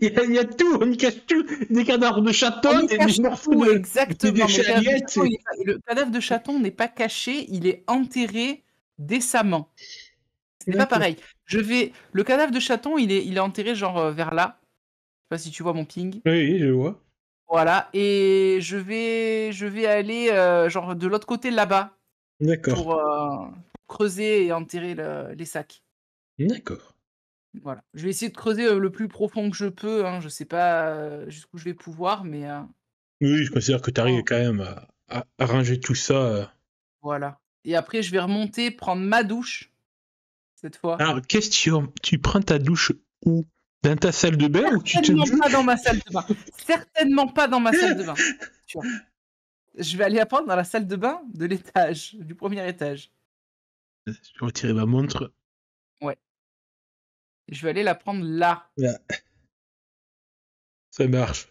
il y a tout, on y cache tout, des cadavres de On chatons, y des cache morceaux tout, des exactement, mais déchets aliettes. le cadavre de chaton n'est pas caché, il est enterré décemment. C'est pas D'accord. pareil. Le cadavre de chaton, il est enterré genre vers là. Je sais pas si tu vois mon ping. Oui, je vois. Voilà. Et je vais aller genre de l'autre côté là-bas D'accord. pour creuser et enterrer les sacs. D'accord. Voilà. Je vais essayer de creuser le plus profond que je peux. Hein. Je sais pas jusqu'où je vais pouvoir, mais Oui, je considère que tu arrives oh, quand même à ranger tout ça. voilà. Et après, je vais remonter, prendre ma douche cette fois. Alors, question, tu prends ta douche où? Dans ta salle de bain ou tu te Certainement douches? pas dans ma salle de bain. Certainement pas dans ma salle de bain. Tu vois. Je vais aller la prendre dans la salle de bain de l'étage, du premier étage. Je vais retirer ma montre. Ouais. Je vais aller la prendre là. Là, ça marche.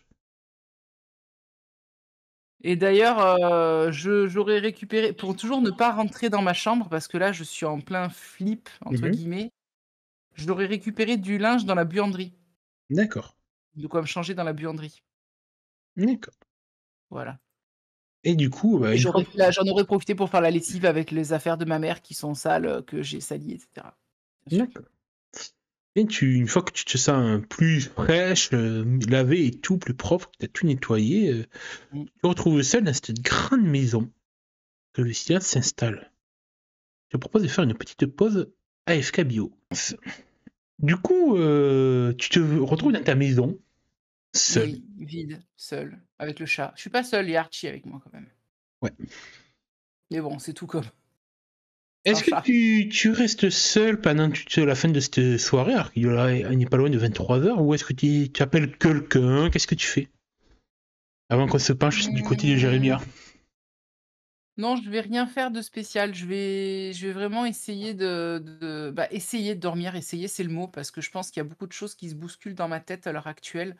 Et d'ailleurs, j'aurais récupéré, pour toujours ne pas rentrer dans ma chambre, parce que là, je suis en plein flip, entre Mhm. guillemets, j'aurais récupéré du linge dans la buanderie. D'accord. De quoi me changer dans la buanderie. D'accord. Voilà. Et du coup, bah, Et une fois. j'en aurais profité pour faire la lessive avec les affaires de ma mère qui sont sales, que j'ai salies, etc. Bien sûr. D'accord. Et une fois que tu te sens plus fraîche, lavée et tout, plus propre, que tu as tout nettoyé, Mm. tu te retrouves seul dans cette grande maison que le silence s'installe. Je te propose de faire une petite pause AFK Bio. Du coup, tu te retrouves dans ta maison, seul. Oui, vide, seul, avec le chat. Je suis pas seul, il y a Archie avec moi quand même. Ouais. Mais bon, c'est tout comme. C'est un Est-ce que chat. tu restes seul pendant la fin de cette soirée, alors qu'il n'est pas loin de 23h, ou est-ce que tu appelles quelqu'un? Qu'est-ce que tu fais? Avant qu'on se penche du côté de Mmh, Jérémia. non, je vais rien faire de spécial. Je vais vraiment essayer essayer de dormir. Essayer, c'est le mot, parce que je pense qu'il y a beaucoup de choses qui se bousculent dans ma tête à l'heure actuelle.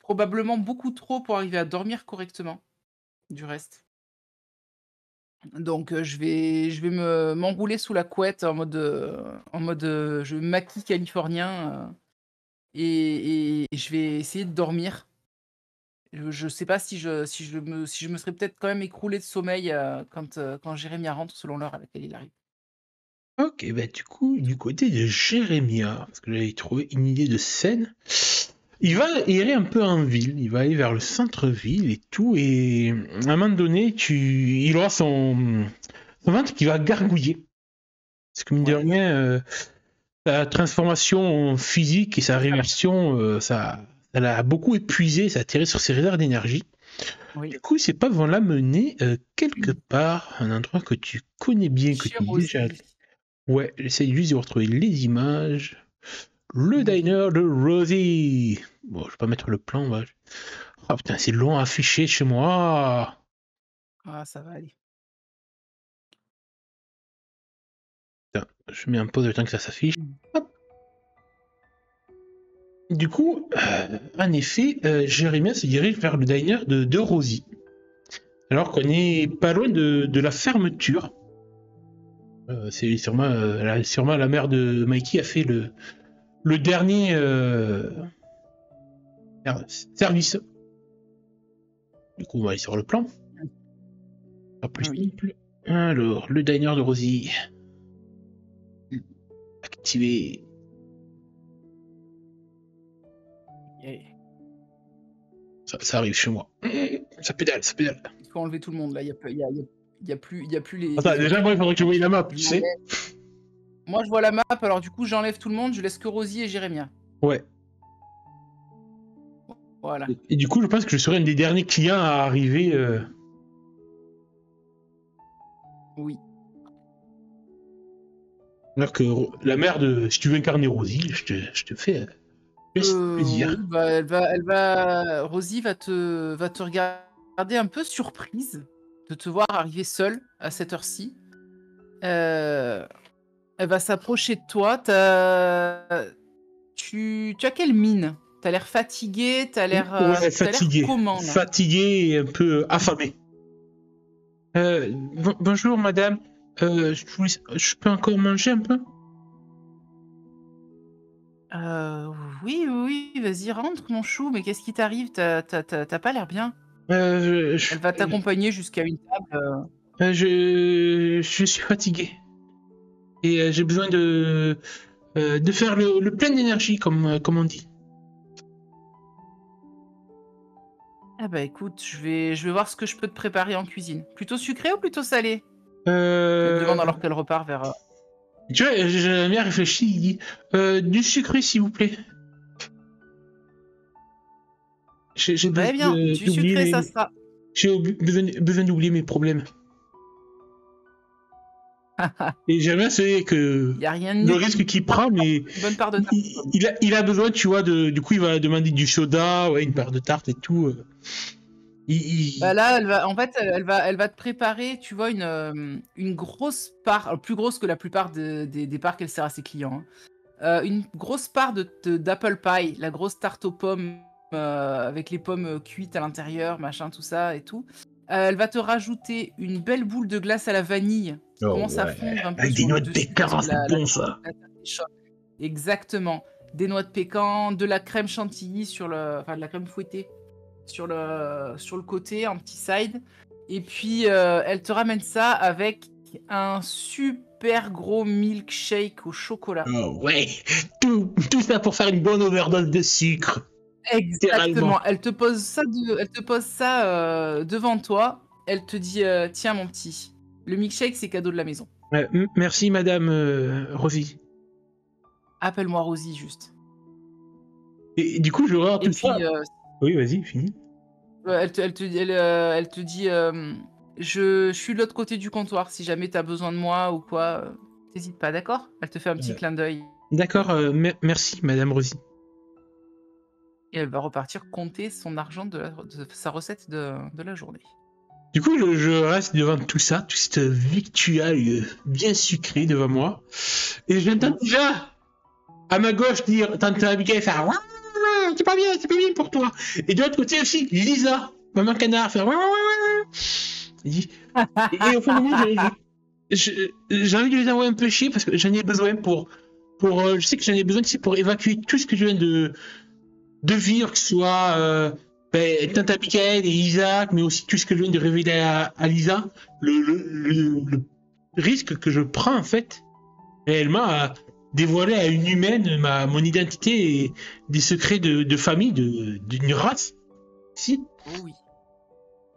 Probablement beaucoup trop pour arriver à dormir correctement, du reste. Donc, je vais m'enrouler sous la couette en mode je maquis californien, et je vais essayer de dormir. Je sais pas si je me serais peut-être quand même écroulé de sommeil, quand Jérémie rentre selon l'heure à laquelle il arrive. Ok, bah du coup, du côté de Jérémia, parce que j'avais trouvé une idée de scène, il va errer un peu en ville, il va aller vers le centre-ville et tout, et à un moment donné, il aura son ventre qui va gargouiller. Parce que mine de Ouais, rien, sa transformation physique et sa réversion, ça l'a beaucoup épuisé, ça a tiré sur ses réserves d'énergie. oui. Du coup, ses pas vont l'amener quelque part, un endroit que tu connais bien, que Chez tu es déjà allé. Rosie. Ouais, j'essaie juste de retrouver les images. Le Oui. diner de Rosie. Bon, je vais pas mettre le plan, va. Ah putain, c'est long à afficher chez moi. Ah, ça va aller. Putain, je mets un pause le temps que ça s'affiche. Mmh. Hop. Du coup, en effet, Jérémia se dirige vers le diner de Rosie. Alors qu'on est pas loin de la fermeture. C'est sûrement la mère de Mikey a fait le dernier service. Du coup, on va aller sur le plan. Pas plus Oui. simple. Alors, le diner de Rosie. Activé. Il Ça arrive chez moi. Ça pédale, ça pédale. faut enlever tout le monde là. Il y a plus Attends, déjà, moi, il faudrait que je voie la map, tu sais. Moi, je vois la map, alors du coup, j'enlève tout le monde, je laisse que Rosie et Jérémia. Ouais. Voilà. Et du coup, je pense que je serai un des derniers clients à arriver. Oui. Alors que la mère de. Si tu veux incarner Rosie, je te fais plaisir. Oui, bah, Rosie va te regarder un peu surprise de te voir arriver seule à cette heure-ci. Elle va s'approcher de toi. Tu as quelle mine? T'as l'air fatigué, t'as l'air Ouais, fatigué. comment là? Fatigué et un peu affamé. Bonjour madame. Je peux encore manger un peu? Oui, vas-y, rentre mon chou, mais qu'est-ce qui t'arrive? T'as pas l'air bien. Elle Elle va t'accompagner jusqu'à une table. je suis fatigué. Et j'ai besoin de faire le plein d'énergie, comme on dit. Ah bah écoute, je vais voir ce que je peux te préparer en cuisine. Plutôt sucré ou plutôt salé? Elle te demande alors qu'elle repart vers... Tu vois, j'ai bien réfléchi, il dit du sucré, s'il vous plaît. J'ai Très bien, du sucré, ça sera. J'ai besoin d'oublier mes problèmes. Et j'aime bien c'est que Y a rien de le mieux. risque qu'il prend, mais Une bonne part de tarte. il a besoin, tu vois, du coup, il va demander du soda, ouais, une part de tarte et tout. Bah là, elle va te préparer, tu vois, une grosse part, alors plus grosse que la plupart des parts qu'elle sert à ses clients. Hein. Une grosse part d'apple pie, la grosse tarte aux pommes avec les pommes cuites à l'intérieur, machin, tout ça et tout. Elle va te rajouter une belle boule de glace à la vanille qui commence à fondre un peu avec des sur noix le de dessus. pécan, c'est bon ça. La tarte est chaude. Exactement. Des noix de pécan, de la crème chantilly enfin de la crème fouettée sur le côté, en petit side. Et puis, elle te ramène ça avec un super gros milkshake au chocolat. Oh ouais, tout ça pour faire une bonne overdose de sucre. Exactement. Elle te pose ça, devant toi. Elle te dit, tiens mon petit, le milkshake c'est cadeau de la maison. Merci madame Rosie. Appelle-moi Rosie juste. Et du coup, je regarde tout ça. Oui, vas-y, fini. Elle te dit je suis de l'autre côté du comptoir, si jamais t'as besoin de moi ou quoi, t'hésites pas, d'accord? Elle te fait un petit clin d'œil. D'accord, merci Madame Rosie. Et elle va repartir compter son argent de sa recette de la journée. Du coup, je reste devant tout ça, toute cette victuaille bien sucrée devant moi. Et j'entends déjà à ma gauche dire Tante Abigail faire c'est pas bien pour toi. Et de l'autre côté aussi, Lisa, maman canard, faire et au fond de moi, j'ai envie de les envoyer un peu chier parce que j'en ai besoin je sais que j'en ai besoin pour évacuer tout ce que je viens de vivre, que ce soit Tante Abigail et Isaac, mais aussi tout ce que je viens de révéler à Lisa, le risque que je prends en fait réellement à dévoiler à une humaine mon identité et des secrets de famille d'une race. Si. Oh oui.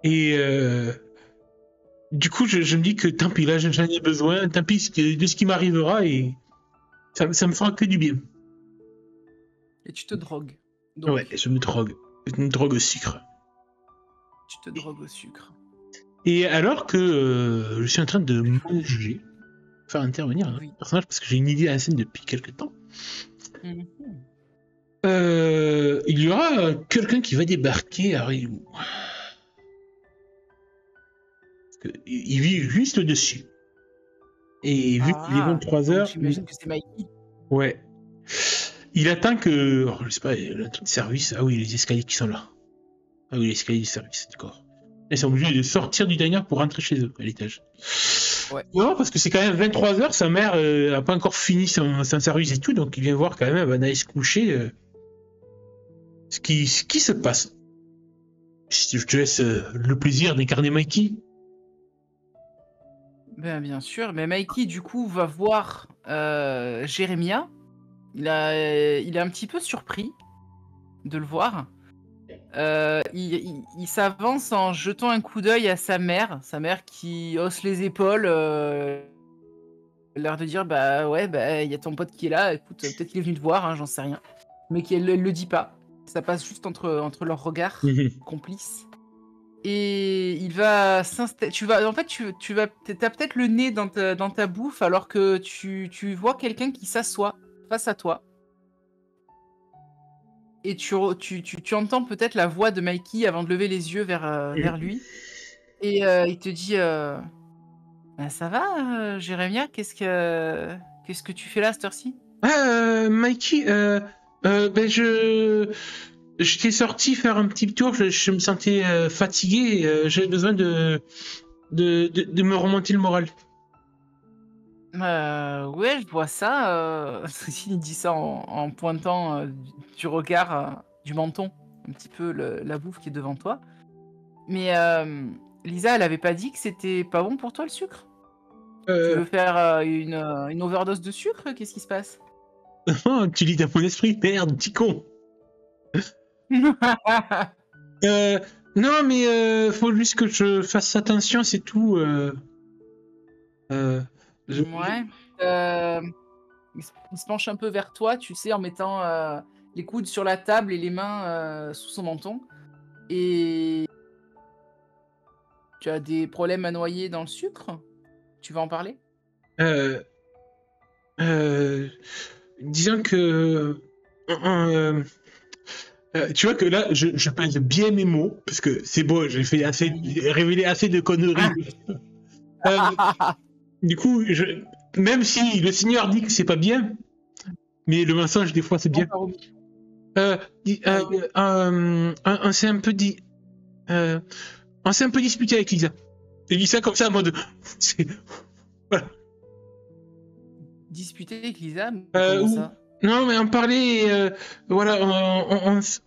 Et du coup, je me dis que tant pis, là, j'en ai besoin, tant pis de ce qui m'arrivera et ça me fera que du bien. Et tu te drogues. Donc. Ouais, je me drogue. Je me drogue au sucre. Tu te drogues au sucre. Et alors que je suis en train de manger, faire intervenir un personnage parce que j'ai une idée à la scène depuis quelques temps. Il y aura quelqu'un qui va débarquer à Rio. Il vit juste au-dessus. Et vu qu'il est 23h. J'imagine que c'est Mikey. Ouais. Il attend que. Alors, je sais pas, le truc de service. Ah oui, les escaliers qui sont là. Ah oui, les escaliers du service, d'accord. Ils sont obligés de sortir du diner pour rentrer chez eux, à l'étage. Ouais. Non, parce que c'est quand même 23h, sa mère a pas encore fini son service et tout, donc il vient voir quand même, elle va aller se coucher. Ce qui se passe. Je te laisse le plaisir d'incarner Mikey. Ben, bien sûr, mais Mikey du coup va voir Jérémia. Il est un petit peu surpris. de le voir. Il s'avance en jetant un coup d'œil à sa mère qui hausse les épaules, l'air de dire bah ouais, bah il y a ton pote qui est là, écoute, peut-être qu'il est venu te voir, hein, j'en sais rien. Mais qu'elle le dit pas. Ça passe juste entre leurs regards complices. Et il va s'installer. En fait, t'as peut-être le nez dans ta bouffe alors que tu vois quelqu'un qui s'assoit face à toi. Et tu entends peut-être la voix de Mikey avant de lever les yeux vers lui. Et il te dit bah, ça va, Jérémia, qu'est-ce que tu fais là, à cette heure-ci? Mikey, ben j'étais sorti faire un petit tour, je me sentais fatigué, j'avais besoin de me remonter le moral. Ouais, je vois ça. Il dit ça en pointant du regard, du menton, un petit peu la bouffe qui est devant toi. Mais Lisa, elle avait pas dit que c'était pas bon pour toi le sucre? Tu veux faire une overdose de sucre? Qu'est-ce qui se passe? Oh, tu lis dans mon esprit, merde, petit con. Non, mais faut juste que je fasse attention, c'est tout. Ouais. Il se penche un peu vers toi, tu sais, en mettant les coudes sur la table et les mains sous son menton. Et tu as des problèmes à noyer dans le sucre? Tu veux en parler? Disons que tu vois que là, je pèse bien mes mots parce que c'est beau, j'ai révélé assez de conneries. Du coup, même si le Seigneur dit que c'est pas bien, mais le mensonge des fois c'est bien. On s'est un peu dit, on s'est un peu disputé avec Lisa. J'ai dit ça comme ça en mode, voilà. Disputer avec Lisa? Comment ça? Non, mais on parlait, voilà, on s'est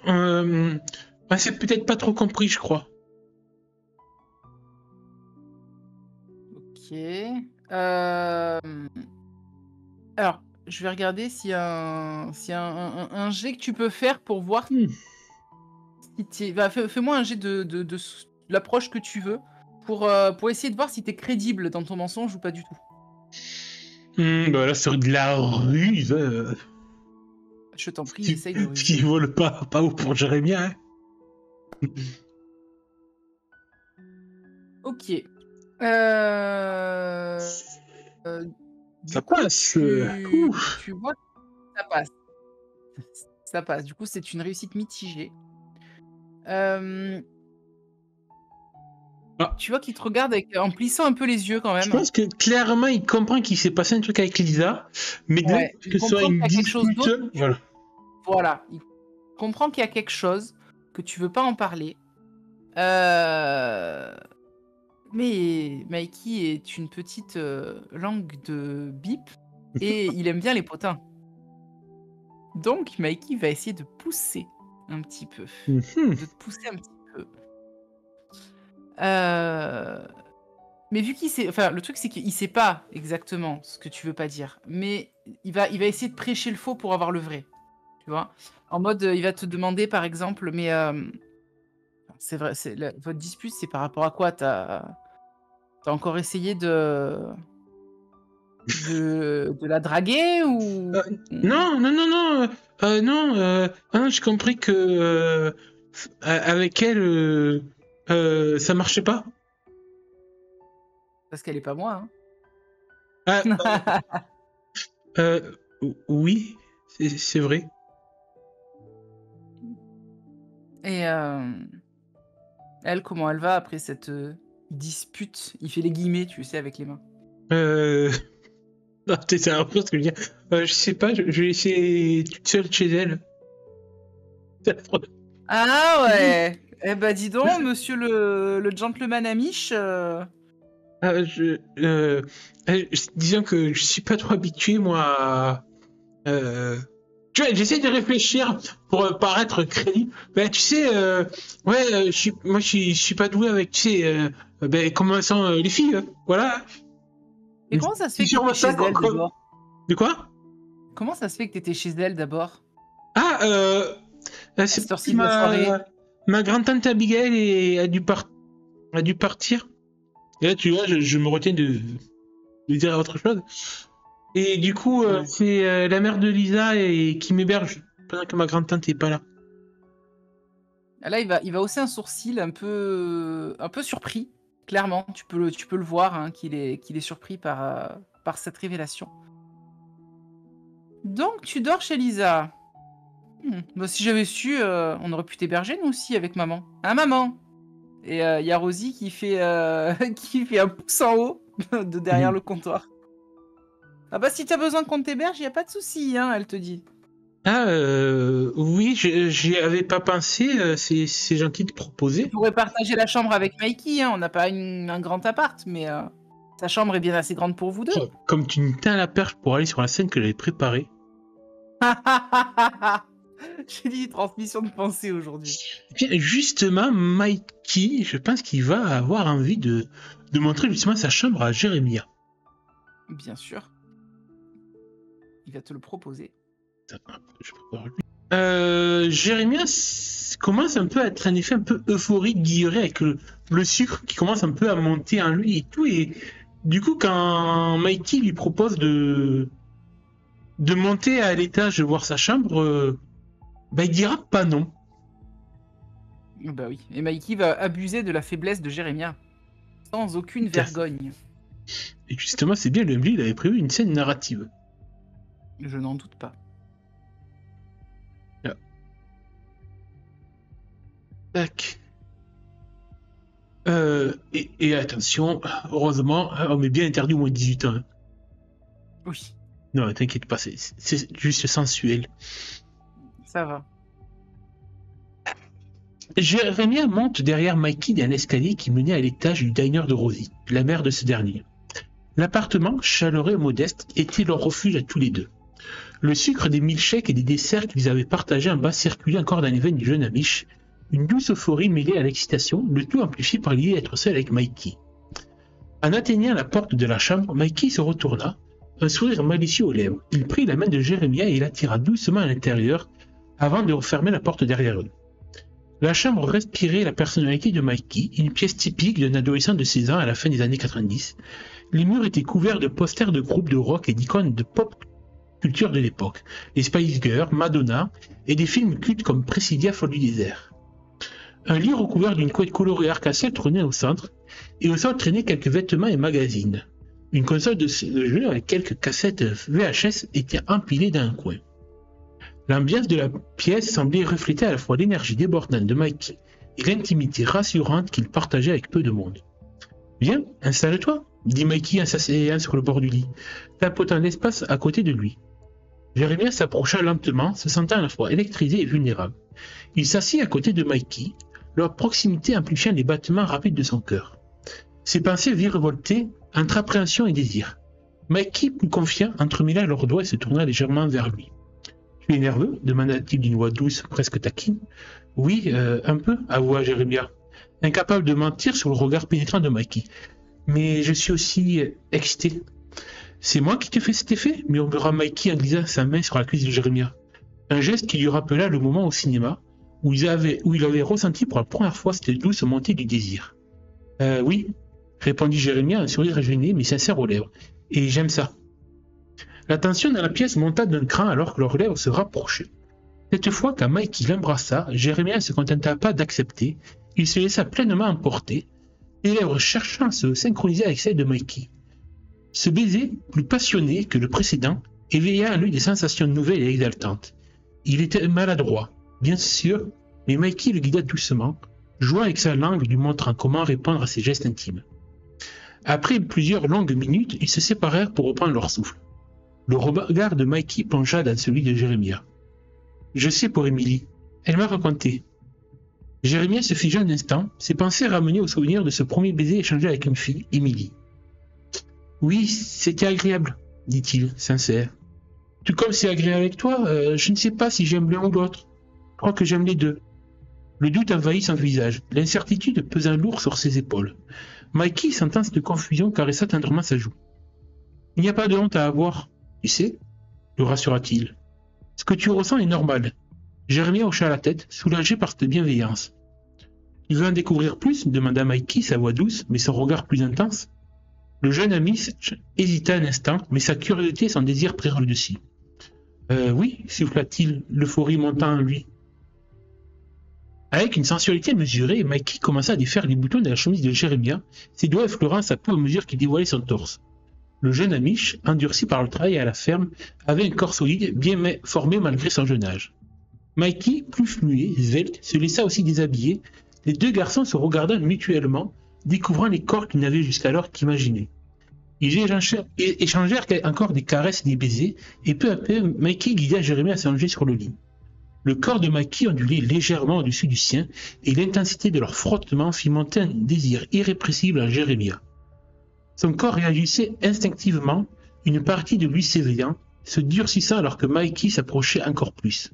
peut-être pas trop compris, je crois. Ok. Alors, je vais regarder s'il y a un jet que tu peux faire pour voir. Fais-moi un jet de l'approche que tu veux pour essayer de voir si t'es crédible dans ton mensonge ou pas du tout. Bah là, c'est de la ruse. Je t'en prie, essaye de ruser. Qui vole pas haut pour Jérémia. Hein. Ok. Ça passe. Tu vois que ça passe. Ça passe. Du coup, c'est une réussite mitigée. Tu vois qu'il te regarde en plissant un peu les yeux quand même. Je pense que clairement, il comprend qu'il s'est passé un truc avec Lisa, mais que ce soit une dispute. Voilà. Il comprend qu'il y a quelque chose, que tu veux pas en parler. Mais Mikey est une petite langue de bip et il aime bien les potins. Donc Mikey va essayer de pousser un petit peu. De te pousser un petit peu. Mais vu qu'il sait... Enfin, le truc, c'est qu'il sait pas exactement ce que tu veux pas dire. Mais il va essayer de prêcher le faux pour avoir le vrai. Tu vois? En mode, il va te demander, par exemple, mais... c'est vrai, votre dispute, c'est par rapport à quoi? T'as encore essayé de la draguer ou... Non, j'ai compris que avec elle, ça marchait pas. Parce qu'elle est pas moi, hein. Oui, c'est vrai. Et elle, comment elle va après cette dispute? Il fait les guillemets, tu sais, avec les mains. Non, c'est un peu ce que je veux dire. Je sais pas, je vais laisser toute seule chez elle. Ah ouais. Eh ben dis donc, monsieur le gentleman amiche. Disons que je suis pas trop habitué, moi, tu vois, j'essaie de réfléchir pour paraître crédible. Ben, tu sais, moi, je suis pas doué avec, tu sais, comment sont les filles, voilà. Et comment ça se fait que t'étais chez elle d'abord? De quoi? Comment ça se fait que t'étais chez elle d'abord? C'est cette parce heure-ci que de la soirée. ma grand-tante Abigail a dû partir. Et là, tu vois, je me retiens de dire autre chose. Et du coup, Ouais. c'est la mère de Lisa qui m'héberge pendant que ma grand-tante n'est pas là. Là, il va hausser un sourcil un peu surpris. Clairement, tu peux le voir hein, qu'il est surpris par cette révélation. Donc, tu dors chez Lisa. Bah, si j'avais su, on aurait pu t'héberger nous aussi avec maman. Hein, maman? Et il y a Rosie qui fait, qui fait un pouce en haut de derrière le comptoir. Ah bah si t'as besoin qu'on t'héberge, y a pas de souci, hein, elle te dit. Ah, oui, j'y avais pas pensé. C'est gentil de Tu proposer. pourrais partager la chambre avec Mikey, hein, on n'a pas un grand appart, mais sa chambre est bien assez grande pour vous deux. Oh, comme tu me tiens la perche pour aller sur la scène que j'avais préparée. J'ai dit transmission de pensée aujourd'hui. Bien, justement, Mikey, je pense qu'il va avoir envie de montrer justement sa chambre à Jérémia. Bien sûr. Il va te le proposer. Je prépare lui. Jérémia commence un peu à être en effet un peu euphorique, guilleré avec le sucre qui commence un peu à monter en lui et tout. Et du coup, quand Mikey lui propose de monter à l'étage voir sa chambre, bah, il dira pas non. Bah oui. Et Mikey va abuser de la faiblesse de Jérémia. Sans aucune Tout à fait. vergogne. Et justement, c'est bien, lui, il avait prévu une scène narrative. Je n'en doute pas. Là. Tac. Et attention, heureusement, on m'est bien interdit au moins de 18 ans. Hein. Oui, Non, t'inquiète pas, c'est juste sensuel. ça va. Jérémia monte derrière Mikey d'un escalier qui menait à l'étage du diner de Rosie, la mère de ce dernier. L'appartement, chaleureux et modeste, était leur refuge à tous les deux. Le sucre des milkshakes et des desserts qu'ils avaient partagés en bas circulait encore dans les veines du jeune Amish, une douce euphorie mêlée à l'excitation, le tout amplifié par l'idée d'être seul avec Mikey. En atteignant la porte de la chambre, Mikey se retourna, un sourire malicieux aux lèvres. Il prit la main de Jérémia et l'attira doucement à l'intérieur, avant de refermer la porte derrière eux. La chambre respirait la personnalité de Mikey, une pièce typique d'un adolescent de 16 ans à la fin des années 90. Les murs étaient couverts de posters de groupes de rock et d'icônes de pop culture de l'époque, les Spice Girls, Madonna et des films cultes comme Presidia Folle du désert. Un lit recouvert d'une couette colorée arc-en-ciel trônait au centre, et au sol traînaient quelques vêtements et magazines. Une console de jeu avec quelques cassettes VHS était empilée dans un coin. L'ambiance de la pièce semblait refléter à la fois l'énergie débordante de Mikey et l'intimité rassurante qu'il partageait avec peu de monde. « Viens, installe-toi », dit Mikey en s'asseyant sur le bord du lit, tapotant l'espace à côté de lui. Jérémia s'approcha lentement, se sentant à la fois électrisé et vulnérable. Il s'assit à côté de Mikey, leur proximité amplifiant les battements rapides de son cœur. Ses pensées virevoltaient entre appréhension et désir. Mikey, plus confiant, entremêla leurs doigts et se tourna légèrement vers lui. « Tu es nerveux ?» demanda-t-il d'une voix douce, presque taquine. « Oui, un peu, avoua Jérémia, incapable de mentir sur le regard pénétrant de Mikey. Mais je suis aussi excité. »« C'est moi qui te fais cet effet ?» murmura Mikey en glissant sa main sur la cuisse de Jérémia. Un geste qui lui rappela le moment au cinéma où il avait ressenti pour la première fois cette douce montée du désir. « Oui, » répondit Jérémia, un sourire gêné mais sincère aux lèvres. « Et j'aime ça. » La tension dans la pièce monta d'un cran alors que leurs lèvres se rapprochaient. Cette fois, quand Mikey l'embrassa, Jérémia ne se contenta pas d'accepter, il se laissa pleinement emporter, les lèvres cherchant à se synchroniser avec celles de Mikey. Ce baiser, plus passionné que le précédent, éveilla en lui des sensations nouvelles et exaltantes. Il était maladroit, bien sûr, mais Mikey le guida doucement, jouant avec sa langue lui montrant comment répondre à ses gestes intimes. Après plusieurs longues minutes, ils se séparèrent pour reprendre leur souffle. Le regard de Mikey plongea dans celui de Jérémia. « Je sais pour Émilie. Elle m'a raconté. » Jérémia se figea un instant, ses pensées ramenées au souvenir de ce premier baiser échangé avec une fille, Émilie. « Oui, c'était agréable, » dit-il, sincère. « Tout comme c'est agréable avec toi, je ne sais pas si j'aime l'un ou l'autre. Je crois que j'aime les deux. » Le doute envahit son visage, l'incertitude pesant lourd sur ses épaules. Mikey, sentant cette confusion, caressa tendrement sa joue. « Il n'y a pas de honte à avoir. Tu sais, le rassura-t-il. Ce que tu ressens est normal. Jérémia hocha la tête, soulagé par cette bienveillance. Tu veux en découvrir plus demanda Mikey, sa voix douce, mais son regard plus intense. Le jeune ami hésita un instant, mais sa curiosité et son désir prirent le dessus. Oui, souffla-t-il, l'euphorie montant en lui. Avec une sensualité mesurée, Mikey commença à défaire les boutons de la chemise de Jérémia, ses doigts effleurant sa peau à mesure qu'il dévoilait son torse. Le jeune Amish, endurci par le travail à la ferme, avait un corps solide, bien formé malgré son jeune âge. Mikey, plus muet, svelte, se laissa aussi déshabiller. Les deux garçons se regardant mutuellement, découvrant les corps qu'ils n'avaient jusqu'alors qu'imaginés. Ils échangèrent encore des caresses et des baisers, et peu à peu, Mikey guida Jérémie à s'allonger sur le lit. Le corps de Mikey ondulait légèrement au-dessus du sien, et l'intensité de leur frottement fit monter un désir irrépressible en Jérémia. Son corps réagissait instinctivement, une partie de lui s'éveillant, se durcissant alors que Mikey s'approchait encore plus.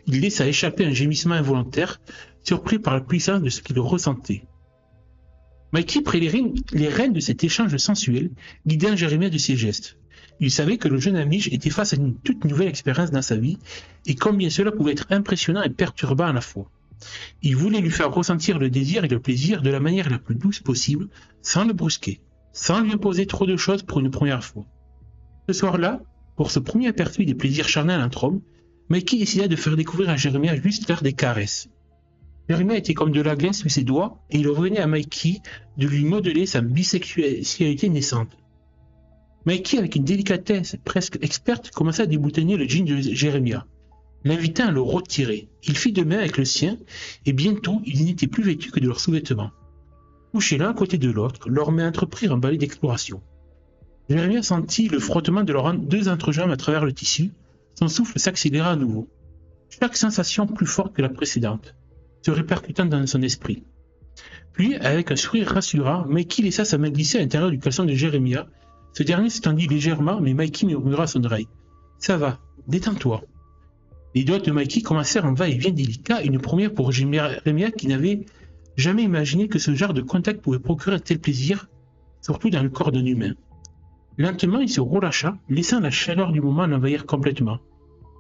Il laissa échapper un gémissement involontaire, surpris par la puissance de ce qu'il ressentait. Mikey prit les rênes de cet échange sensuel, guidant Jérémia de ses gestes. Il savait que le jeune Amish était face à une toute nouvelle expérience dans sa vie, et combien cela pouvait être impressionnant et perturbant à la fois. Il voulait lui faire ressentir le désir et le plaisir de la manière la plus douce possible, sans le brusquer, sans lui imposer trop de choses pour une première fois. Ce soir-là, pour ce premier aperçu des plaisirs charnels entre hommes, Mikey décida de faire découvrir à Jérémia juste faire des caresses. Jérémia était comme de la glace sous ses doigts, et il revenait à Mikey de lui modeler sa bisexualité naissante. Mikey, avec une délicatesse presque experte, commença à déboutonner le jean de Jérémia, l'invitant à le retirer. Il fit de même avec le sien, et bientôt ils n'étaient plus vêtus que de leurs sous-vêtements. Couchés l'un à côté de l'autre, leurs mains entreprirent un balai d'exploration. Jérémia sentit le frottement de leurs deux entrejambes à travers le tissu, son souffle s'accéléra à nouveau. Chaque sensation plus forte que la précédente, se répercutant dans son esprit. Puis, avec un sourire rassurant, Mikey laissa sa main glisser à l'intérieur du caleçon de Jérémia. Ce dernier s'étendit légèrement, mais Mikey murmura à son oreille. « Ça va, détends-toi. » Les doigts de Mikey commencèrent un va-et-vient délicat, une première pour Jérémia qui n'avait jamais imaginé que ce genre de contact pouvait procurer un tel plaisir, surtout dans le corps d'un humain. Lentement, il se relâcha, laissant la chaleur du moment l'envahir complètement.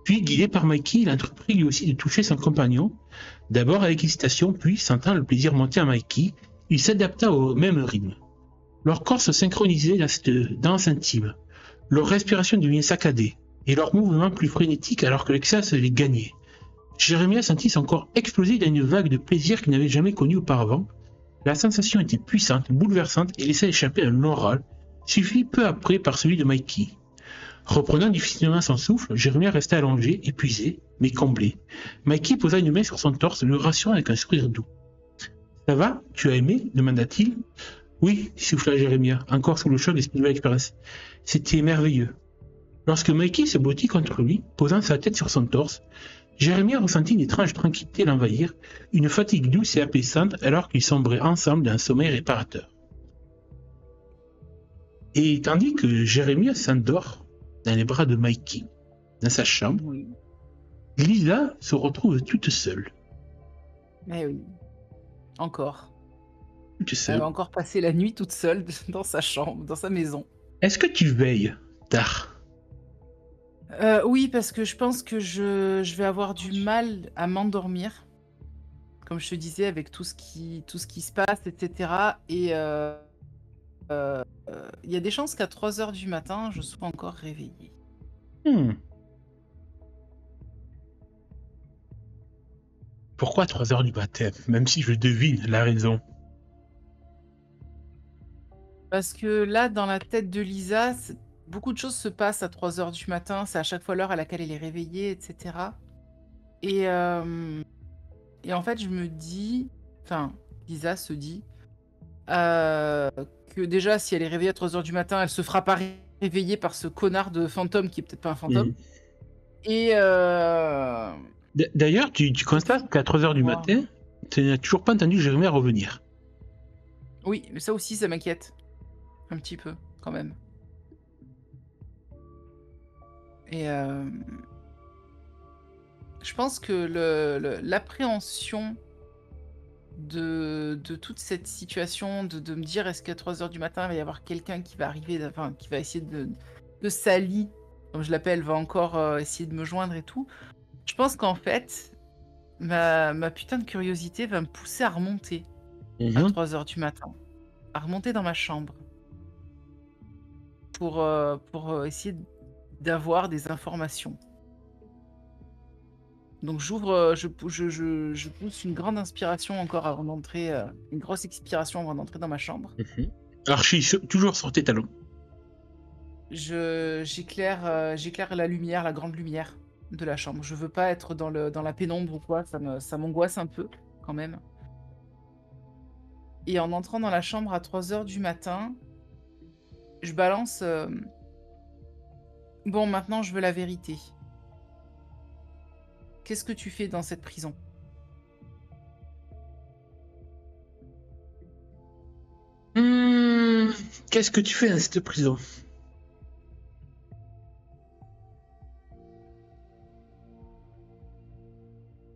Puis, guidé par Mikey, il entreprit lui aussi de toucher son compagnon, d'abord avec hésitation, puis, sentant le plaisir monter à Mikey, il s'adapta au même rythme. Leurs corps se synchronisaient dans cette danse intime. Leur respiration devenait saccadée, et leurs mouvements plus frénétiques alors que l'extase les gagnait. Jérémia sentit son corps exploser dans une vague de plaisir qu'il n'avait jamais connue auparavant. La sensation était puissante, bouleversante, et laissa échapper un long râle, suivi peu après par celui de Mikey. Reprenant difficilement son souffle, Jérémia resta allongé, épuisé, mais comblé. Mikey posa une main sur son torse, le rassurant avec un sourire doux. « Ça va? Tu as aimé ?» demanda-t-il. « Oui, » souffla Jérémia, encore sous le choc de cette nouvelle expérience. « C'était merveilleux. » Lorsque Mikey se blottit contre lui, posant sa tête sur son torse, Jérémia ressentit une étrange tranquillité l'envahir, une fatigue douce et apaisante alors qu'ils sombraient ensemble dans un sommeil réparateur. Et tandis que Jérémia s'endort dans les bras de Mikey, dans sa chambre, Oui. Lisa se retrouve toute seule. Mais oui. Encore. Toute Elle seule. va encore passer la nuit toute seule dans sa chambre, dans sa maison. Est-ce que tu veilles tard? Oui, parce que je pense que je vais avoir du mal à m'endormir. Comme je te disais, avec tout ce qui se passe, etc. Et il y a des chances qu'à 3h du matin, je sois encore réveillée. Pourquoi 3 heures du matin? Même si je devine la raison. Parce que là, dans la tête de Lisa, beaucoup de choses se passent à 3h du matin. C'est à chaque fois l'heure à laquelle elle est réveillée, etc. Et en fait, je me dis... Enfin, Lisa se dit... que déjà, si elle est réveillée à 3h du matin, elle se fera pas réveiller par ce connard de fantôme qui est peut-être pas un fantôme. Et... D'ailleurs, tu constates qu'à 3 heures du matin, tu n'as toujours pas entendu Jérémie revenir. Oui, mais ça aussi, ça m'inquiète. Un petit peu, quand même. Et je pense que l'appréhension de toute cette situation, de me dire est-ce qu'à 3h du matin, il va y avoir quelqu'un qui va arriver, enfin, qui va essayer de Sally, comme je l'appelle, va encore essayer de me joindre et tout. Je pense qu'en fait, ma putain de curiosité va me pousser à remonter à Mhm. 3 heures du matin. À remonter dans ma chambre. Pour essayer d'avoir des informations. Donc j'ouvre, je pousse une grande inspiration encore avant d'entrer, une grosse expiration avant d'entrer dans ma chambre. Mhm. Archie, toujours sur tes talons. J'éclaire la lumière, la grande lumière de la chambre. Je veux pas être dans la pénombre ou quoi, ça m'angoisse un peu quand même. Et en entrant dans la chambre à 3 heures du matin, je balance bon, maintenant je veux la vérité. Qu'est-ce que tu fais dans cette prison? Qu'est-ce que tu fais dans cette prison?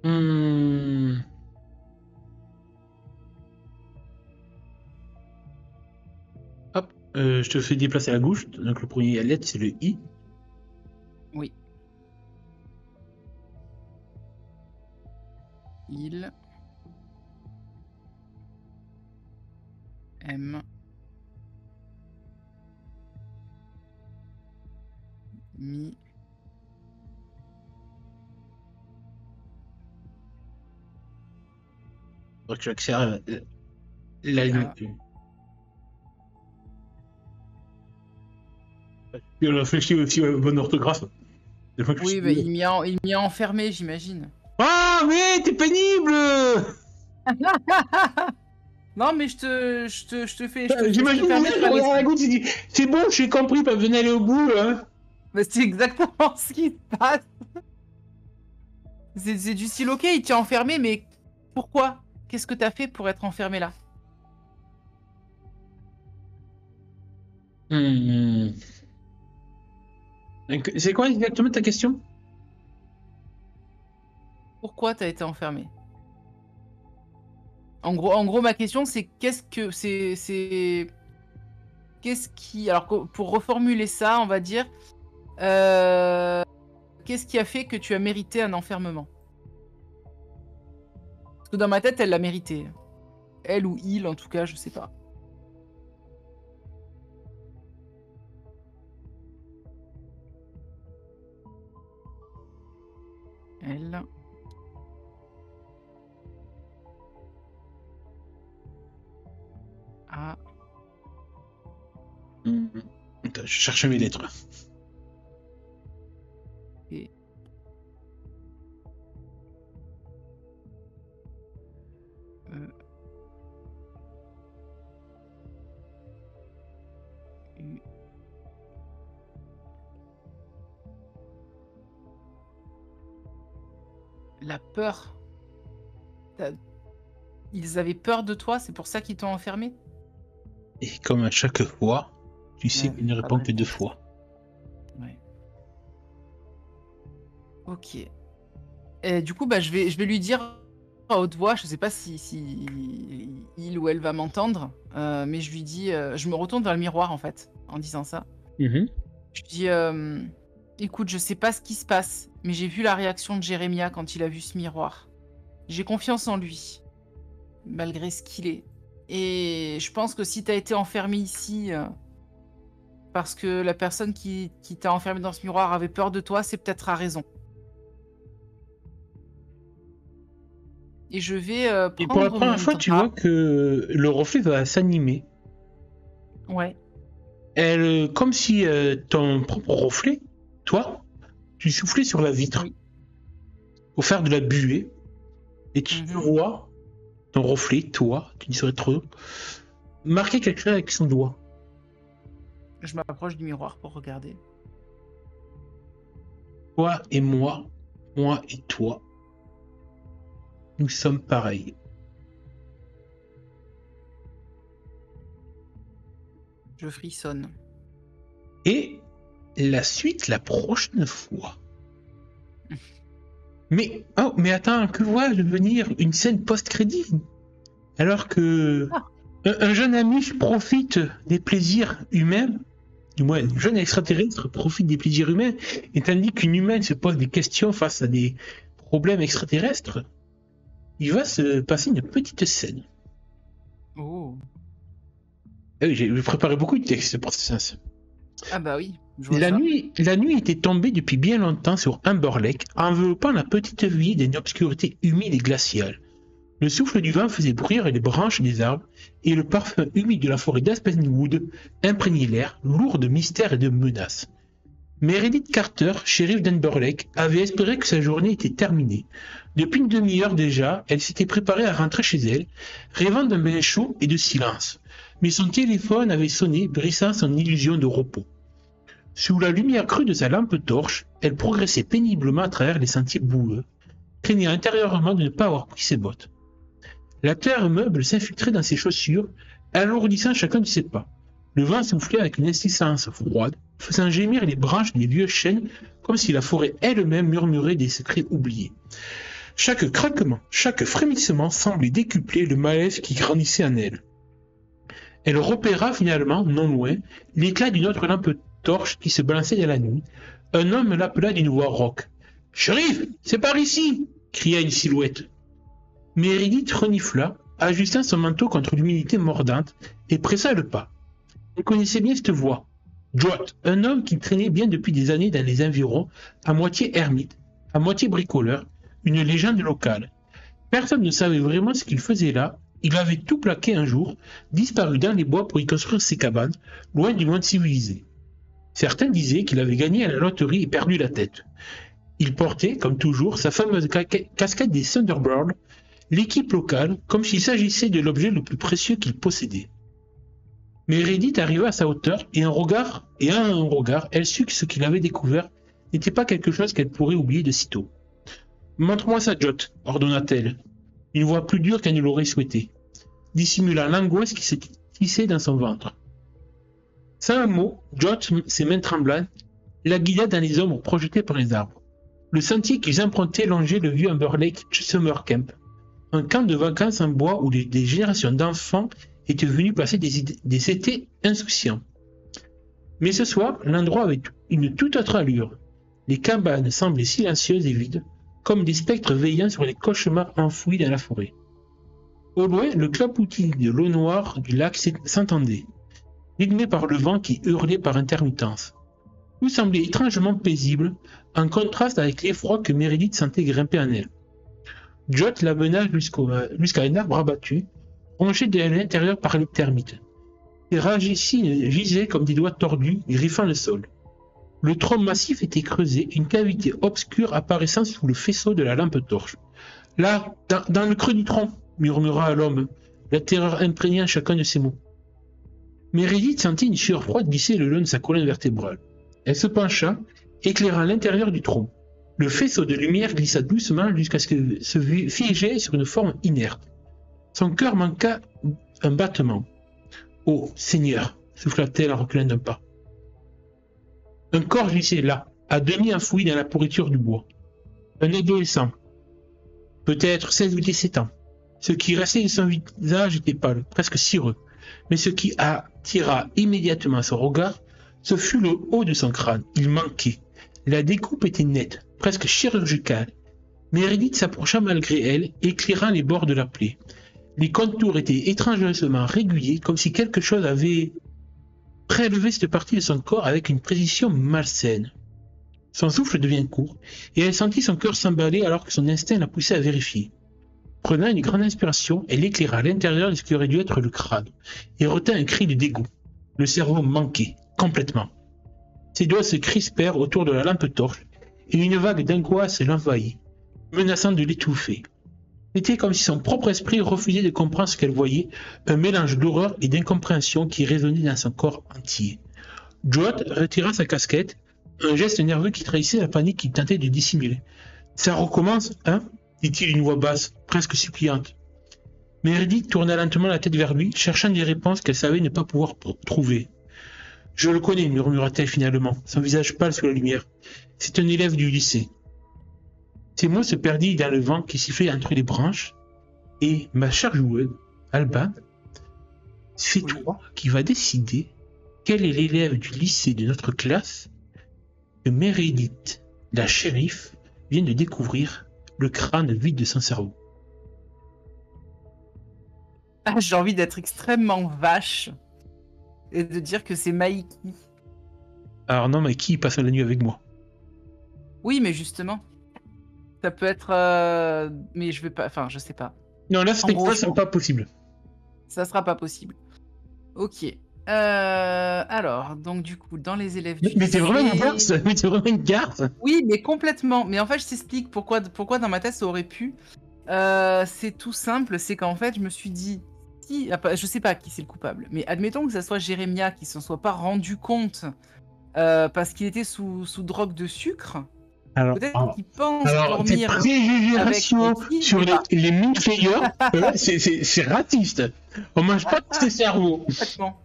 Hmm. Hop, je te fais déplacer à gauche. Donc le premier lettre, c'est le I. Oui. Il aime mi Donc tu accélères la ligne. Ah. Et on réfléchit aussi à la bonne orthographe. Oui, bah, il m'y a enfermé, j'imagine. Ah, mais t'es pénible! Non, mais je te fais J'imagine permettre que je regarde à gauche, tu dis c'est bon, j'ai compris, pas venez aller au bout, hein. Bah, c'est exactement ce qui se passe. C'est du style, ok, il t'a enfermé, mais pourquoi? Qu'est-ce que t'as fait pour être enfermé là? C'est quoi exactement ta question? Pourquoi t'as été enfermé? En gros, ma question, c'est qu'est-ce qui... Alors, pour reformuler ça, on va dire... Qu'est-ce qui a fait que tu as mérité un enfermement? Parce que dans ma tête, elle l'a mérité. Elle ou il, en tout cas, je sais pas. Elle... a... Attends, je cherche mes lettres. Et... La peur. Ils avaient peur de toi, c'est pour ça qu'ils t'ont enfermé? Et comme à chaque fois, tu sais Ouais, qu'il ne répond que 2 fois. Ouais. Ok. Et du coup, bah, je vais lui dire à haute voix, je sais pas si il ou elle va m'entendre, mais je lui dis, je me retourne vers le miroir en fait, en disant ça. Je lui dis, écoute, je sais pas ce qui se passe, mais j'ai vu la réaction de Jérémia quand il a vu ce miroir. J'ai confiance en lui, malgré ce qu'il est. Et je pense que si t'as été enfermé ici, parce que la personne qui t'a enfermé dans ce miroir avait peur de toi, c'est peut-être à raison. Et je vais Et pour la prendre première mon fois, tu drap. vois que le reflet va s'animer. Ouais. Comme si ton propre reflet, toi, tu soufflais sur la vitre Oui. pour faire de la buée. Et tu vois ton reflet, toi, tu dis ça trop, marquer quelque chose avec son doigt. Je m'approche du miroir pour regarder. Toi et moi et toi, nous sommes pareils. Je frissonne. Et la suite la prochaine fois. Mais attends, que vois-je venir? Une scène post-crédit. Alors que un jeune ami profite des plaisirs humains, du moins un jeune extraterrestre profite des plaisirs humains, et tandis qu'une humaine se pose des questions face à des problèmes extraterrestres. il va se passer une petite scène. Oh. Ah oui, j'ai préparé beaucoup de textes pour ça. Ah bah oui, je vois La ça. nuit était tombée depuis bien longtemps sur Amber Lake, enveloppant la petite ville d'une obscurité humide et glaciale. Le souffle du vent faisait bruire les branches des arbres, et le parfum humide de la forêt d'Aspenwood imprégnait l'air, lourd de mystère et de menaces. Meredith Carter, shérif d'Amber Lake, avait espéré que sa journée était terminée. Depuis une demi-heure déjà, elle s'était préparée à rentrer chez elle, rêvant d'un bain chaud et de silence. Mais son téléphone avait sonné, brisant son illusion de repos. Sous la lumière crue de sa lampe torche, elle progressait péniblement à travers les sentiers boueux, craignant intérieurement de ne pas avoir pris ses bottes. La terre meuble s'infiltrait dans ses chaussures, alourdissant chacun de ses pas. Le vent soufflait avec une insistance froide, faisant gémir les branches des vieux chênes comme si la forêt elle-même murmurait des secrets oubliés. Chaque craquement, chaque frémissement semblait décupler le malaise qui grandissait en elle. Elle repéra finalement, non loin, l'éclat d'une autre lampe torche qui se balançait dans la nuit. Un homme l'appela d'une voix rauque. « Shérif, c'est par ici !» cria une silhouette. Meredith renifla, ajustant son manteau contre l'humidité mordante, et pressa le pas. Elle connaissait bien cette voix. Jot, un homme qui traînait bien depuis des années dans les environs, à moitié ermite, à moitié bricoleur, une légende locale. Personne ne savait vraiment ce qu'il faisait là. Il avait tout plaqué un jour, disparu dans les bois pour y construire ses cabanes, loin du monde civilisé. Certains disaient qu'il avait gagné à la loterie et perdu la tête. Il portait, comme toujours, sa fameuse casquette des Thunderbirds, l'équipe locale, comme s'il s'agissait de l'objet le plus précieux qu'il possédait. Meredith arriva à sa hauteur, et à un regard, elle sut que ce qu'il avait découvert n'était pas quelque chose qu'elle pourrait oublier de sitôt. « Montre-moi ça, Jot, ordonna-t-elle, une voix plus dure qu'elle ne l'aurait souhaité, dissimulant l'angoisse qui se tissait dans son ventre. Sans un mot, Jot, ses mains tremblantes, la guida dans les ombres projetées par les arbres. Le sentier qu'ils empruntaient longeait le vieux Amber Lake Summer Camp, un camp de vacances en bois où des générations d'enfants étaient venus passer des étés insouciants. Mais ce soir, l'endroit avait une toute autre allure. Les cabanes semblaient silencieuses et vides, comme des spectres veillant sur les cauchemars enfouis dans la forêt. Au loin, le clapotis de l'eau noire du lac s'entendait, rythmé par le vent qui hurlait par intermittence. Tout semblait étrangement paisible, en contraste avec l'effroi que Meredith sentait grimper en elle. Jot la mena jusqu'à un arbre abattu, rongé de l'intérieur par les termites. Ses racines gisaient comme des doigts tordus, griffant le sol. Le tronc massif était creusé, une cavité obscure apparaissant sous le faisceau de la lampe torche. « Là, dans le creux du tronc !» murmura l'homme, la terreur imprégnant chacun de ses mots. Meredith sentit une sueur froide glisser le long de sa colonne vertébrale. Elle se pencha, éclairant l'intérieur du tronc. Le faisceau de lumière glissa doucement jusqu'à ce qu'il se figeait sur une forme inerte. Son cœur manqua un battement. « Oh, Seigneur !» souffla-t-elle en reculant d'un pas. Un corps glissait là, à demi enfoui dans la pourriture du bois. Un adolescent, peut-être 16 ou 17 ans. Ce qui restait de son visage était pâle, presque cireux. Mais ce qui attira immédiatement son regard, ce fut le haut de son crâne. Il manquait. La découpe était nette, presque chirurgicale. Meredith s'approcha malgré elle, éclairant les bords de la plaie. Les contours étaient étrangement réguliers, comme si quelque chose avait prélevé cette partie de son corps avec une précision malsaine. Son souffle devint court, et elle sentit son cœur s'emballer alors que son instinct la poussait à vérifier. Prenant une grande inspiration, elle éclaira l'intérieur de ce qui aurait dû être le crâne, et retint un cri de dégoût. Le cerveau manquait, complètement. Ses doigts se crispèrent autour de la lampe torche, et une vague d'angoisse l'envahit, menaçant de l'étouffer. C'était comme si son propre esprit refusait de comprendre ce qu'elle voyait, un mélange d'horreur et d'incompréhension qui résonnait dans son corps entier. Jot retira sa casquette, un geste nerveux qui trahissait la panique qu'il tentait de dissimuler. « Ça recommence, hein ?» dit-il d'une voix basse, presque suppliante. Meredith tourna lentement la tête vers lui, cherchant des réponses qu'elle savait ne pas pouvoir trouver. « Je le connais, murmura-t-elle finalement, son visage pâle sous la lumière. C'est un élève du lycée. » Ces mots se perdirent dans le vent qui sifflait entre les branches, et ma chère joueuse, Alban, c'est toi qui vas décider quel est l'élève du lycée de notre classe que Meredith, la shérif, vient de découvrir le crâne vide de son cerveau. j'ai envie d'être extrêmement vache et de dire que c'est Maïki. Alors non, mais qui passe la nuit avec moi? Oui, mais justement, ça peut être. Mais je vais pas. Enfin, je sais pas. Non, là, En gros, ça sera pas possible. ça sera pas possible. Ok. Alors, donc du coup, dans les élèves du Mais t'es vraiment une lycée- garce. Mais t'es vraiment une garce. Oui, mais complètement. Mais en fait, je t'explique pourquoi dans ma tête ça aurait pu. C'est tout simple, c'est qu'en fait, je me suis dit, si, je sais pas qui c'est le coupable, mais admettons que ça soit Jérémia qui s'en soit pas rendu compte parce qu'il était sous drogue de sucre. Peut-être qu'il pense Alors, tes dormir préjugés avec raciaux Maïki, sur mais pas. les millefeuilleurs, c'est raciste. On mange pas de tes cerveaux. Complètement.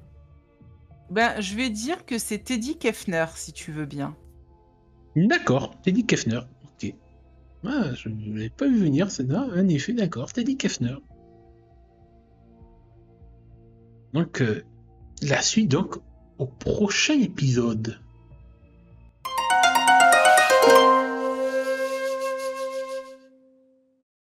Ben, je vais dire que c'est Teddy Kefner, si tu veux bien. D'accord, Teddy Kefner. Ok. Ah, je ne l'avais pas vu venir, c'est là, en effet, d'accord, Teddy Kefner. Donc, la suite, donc, au prochain épisode.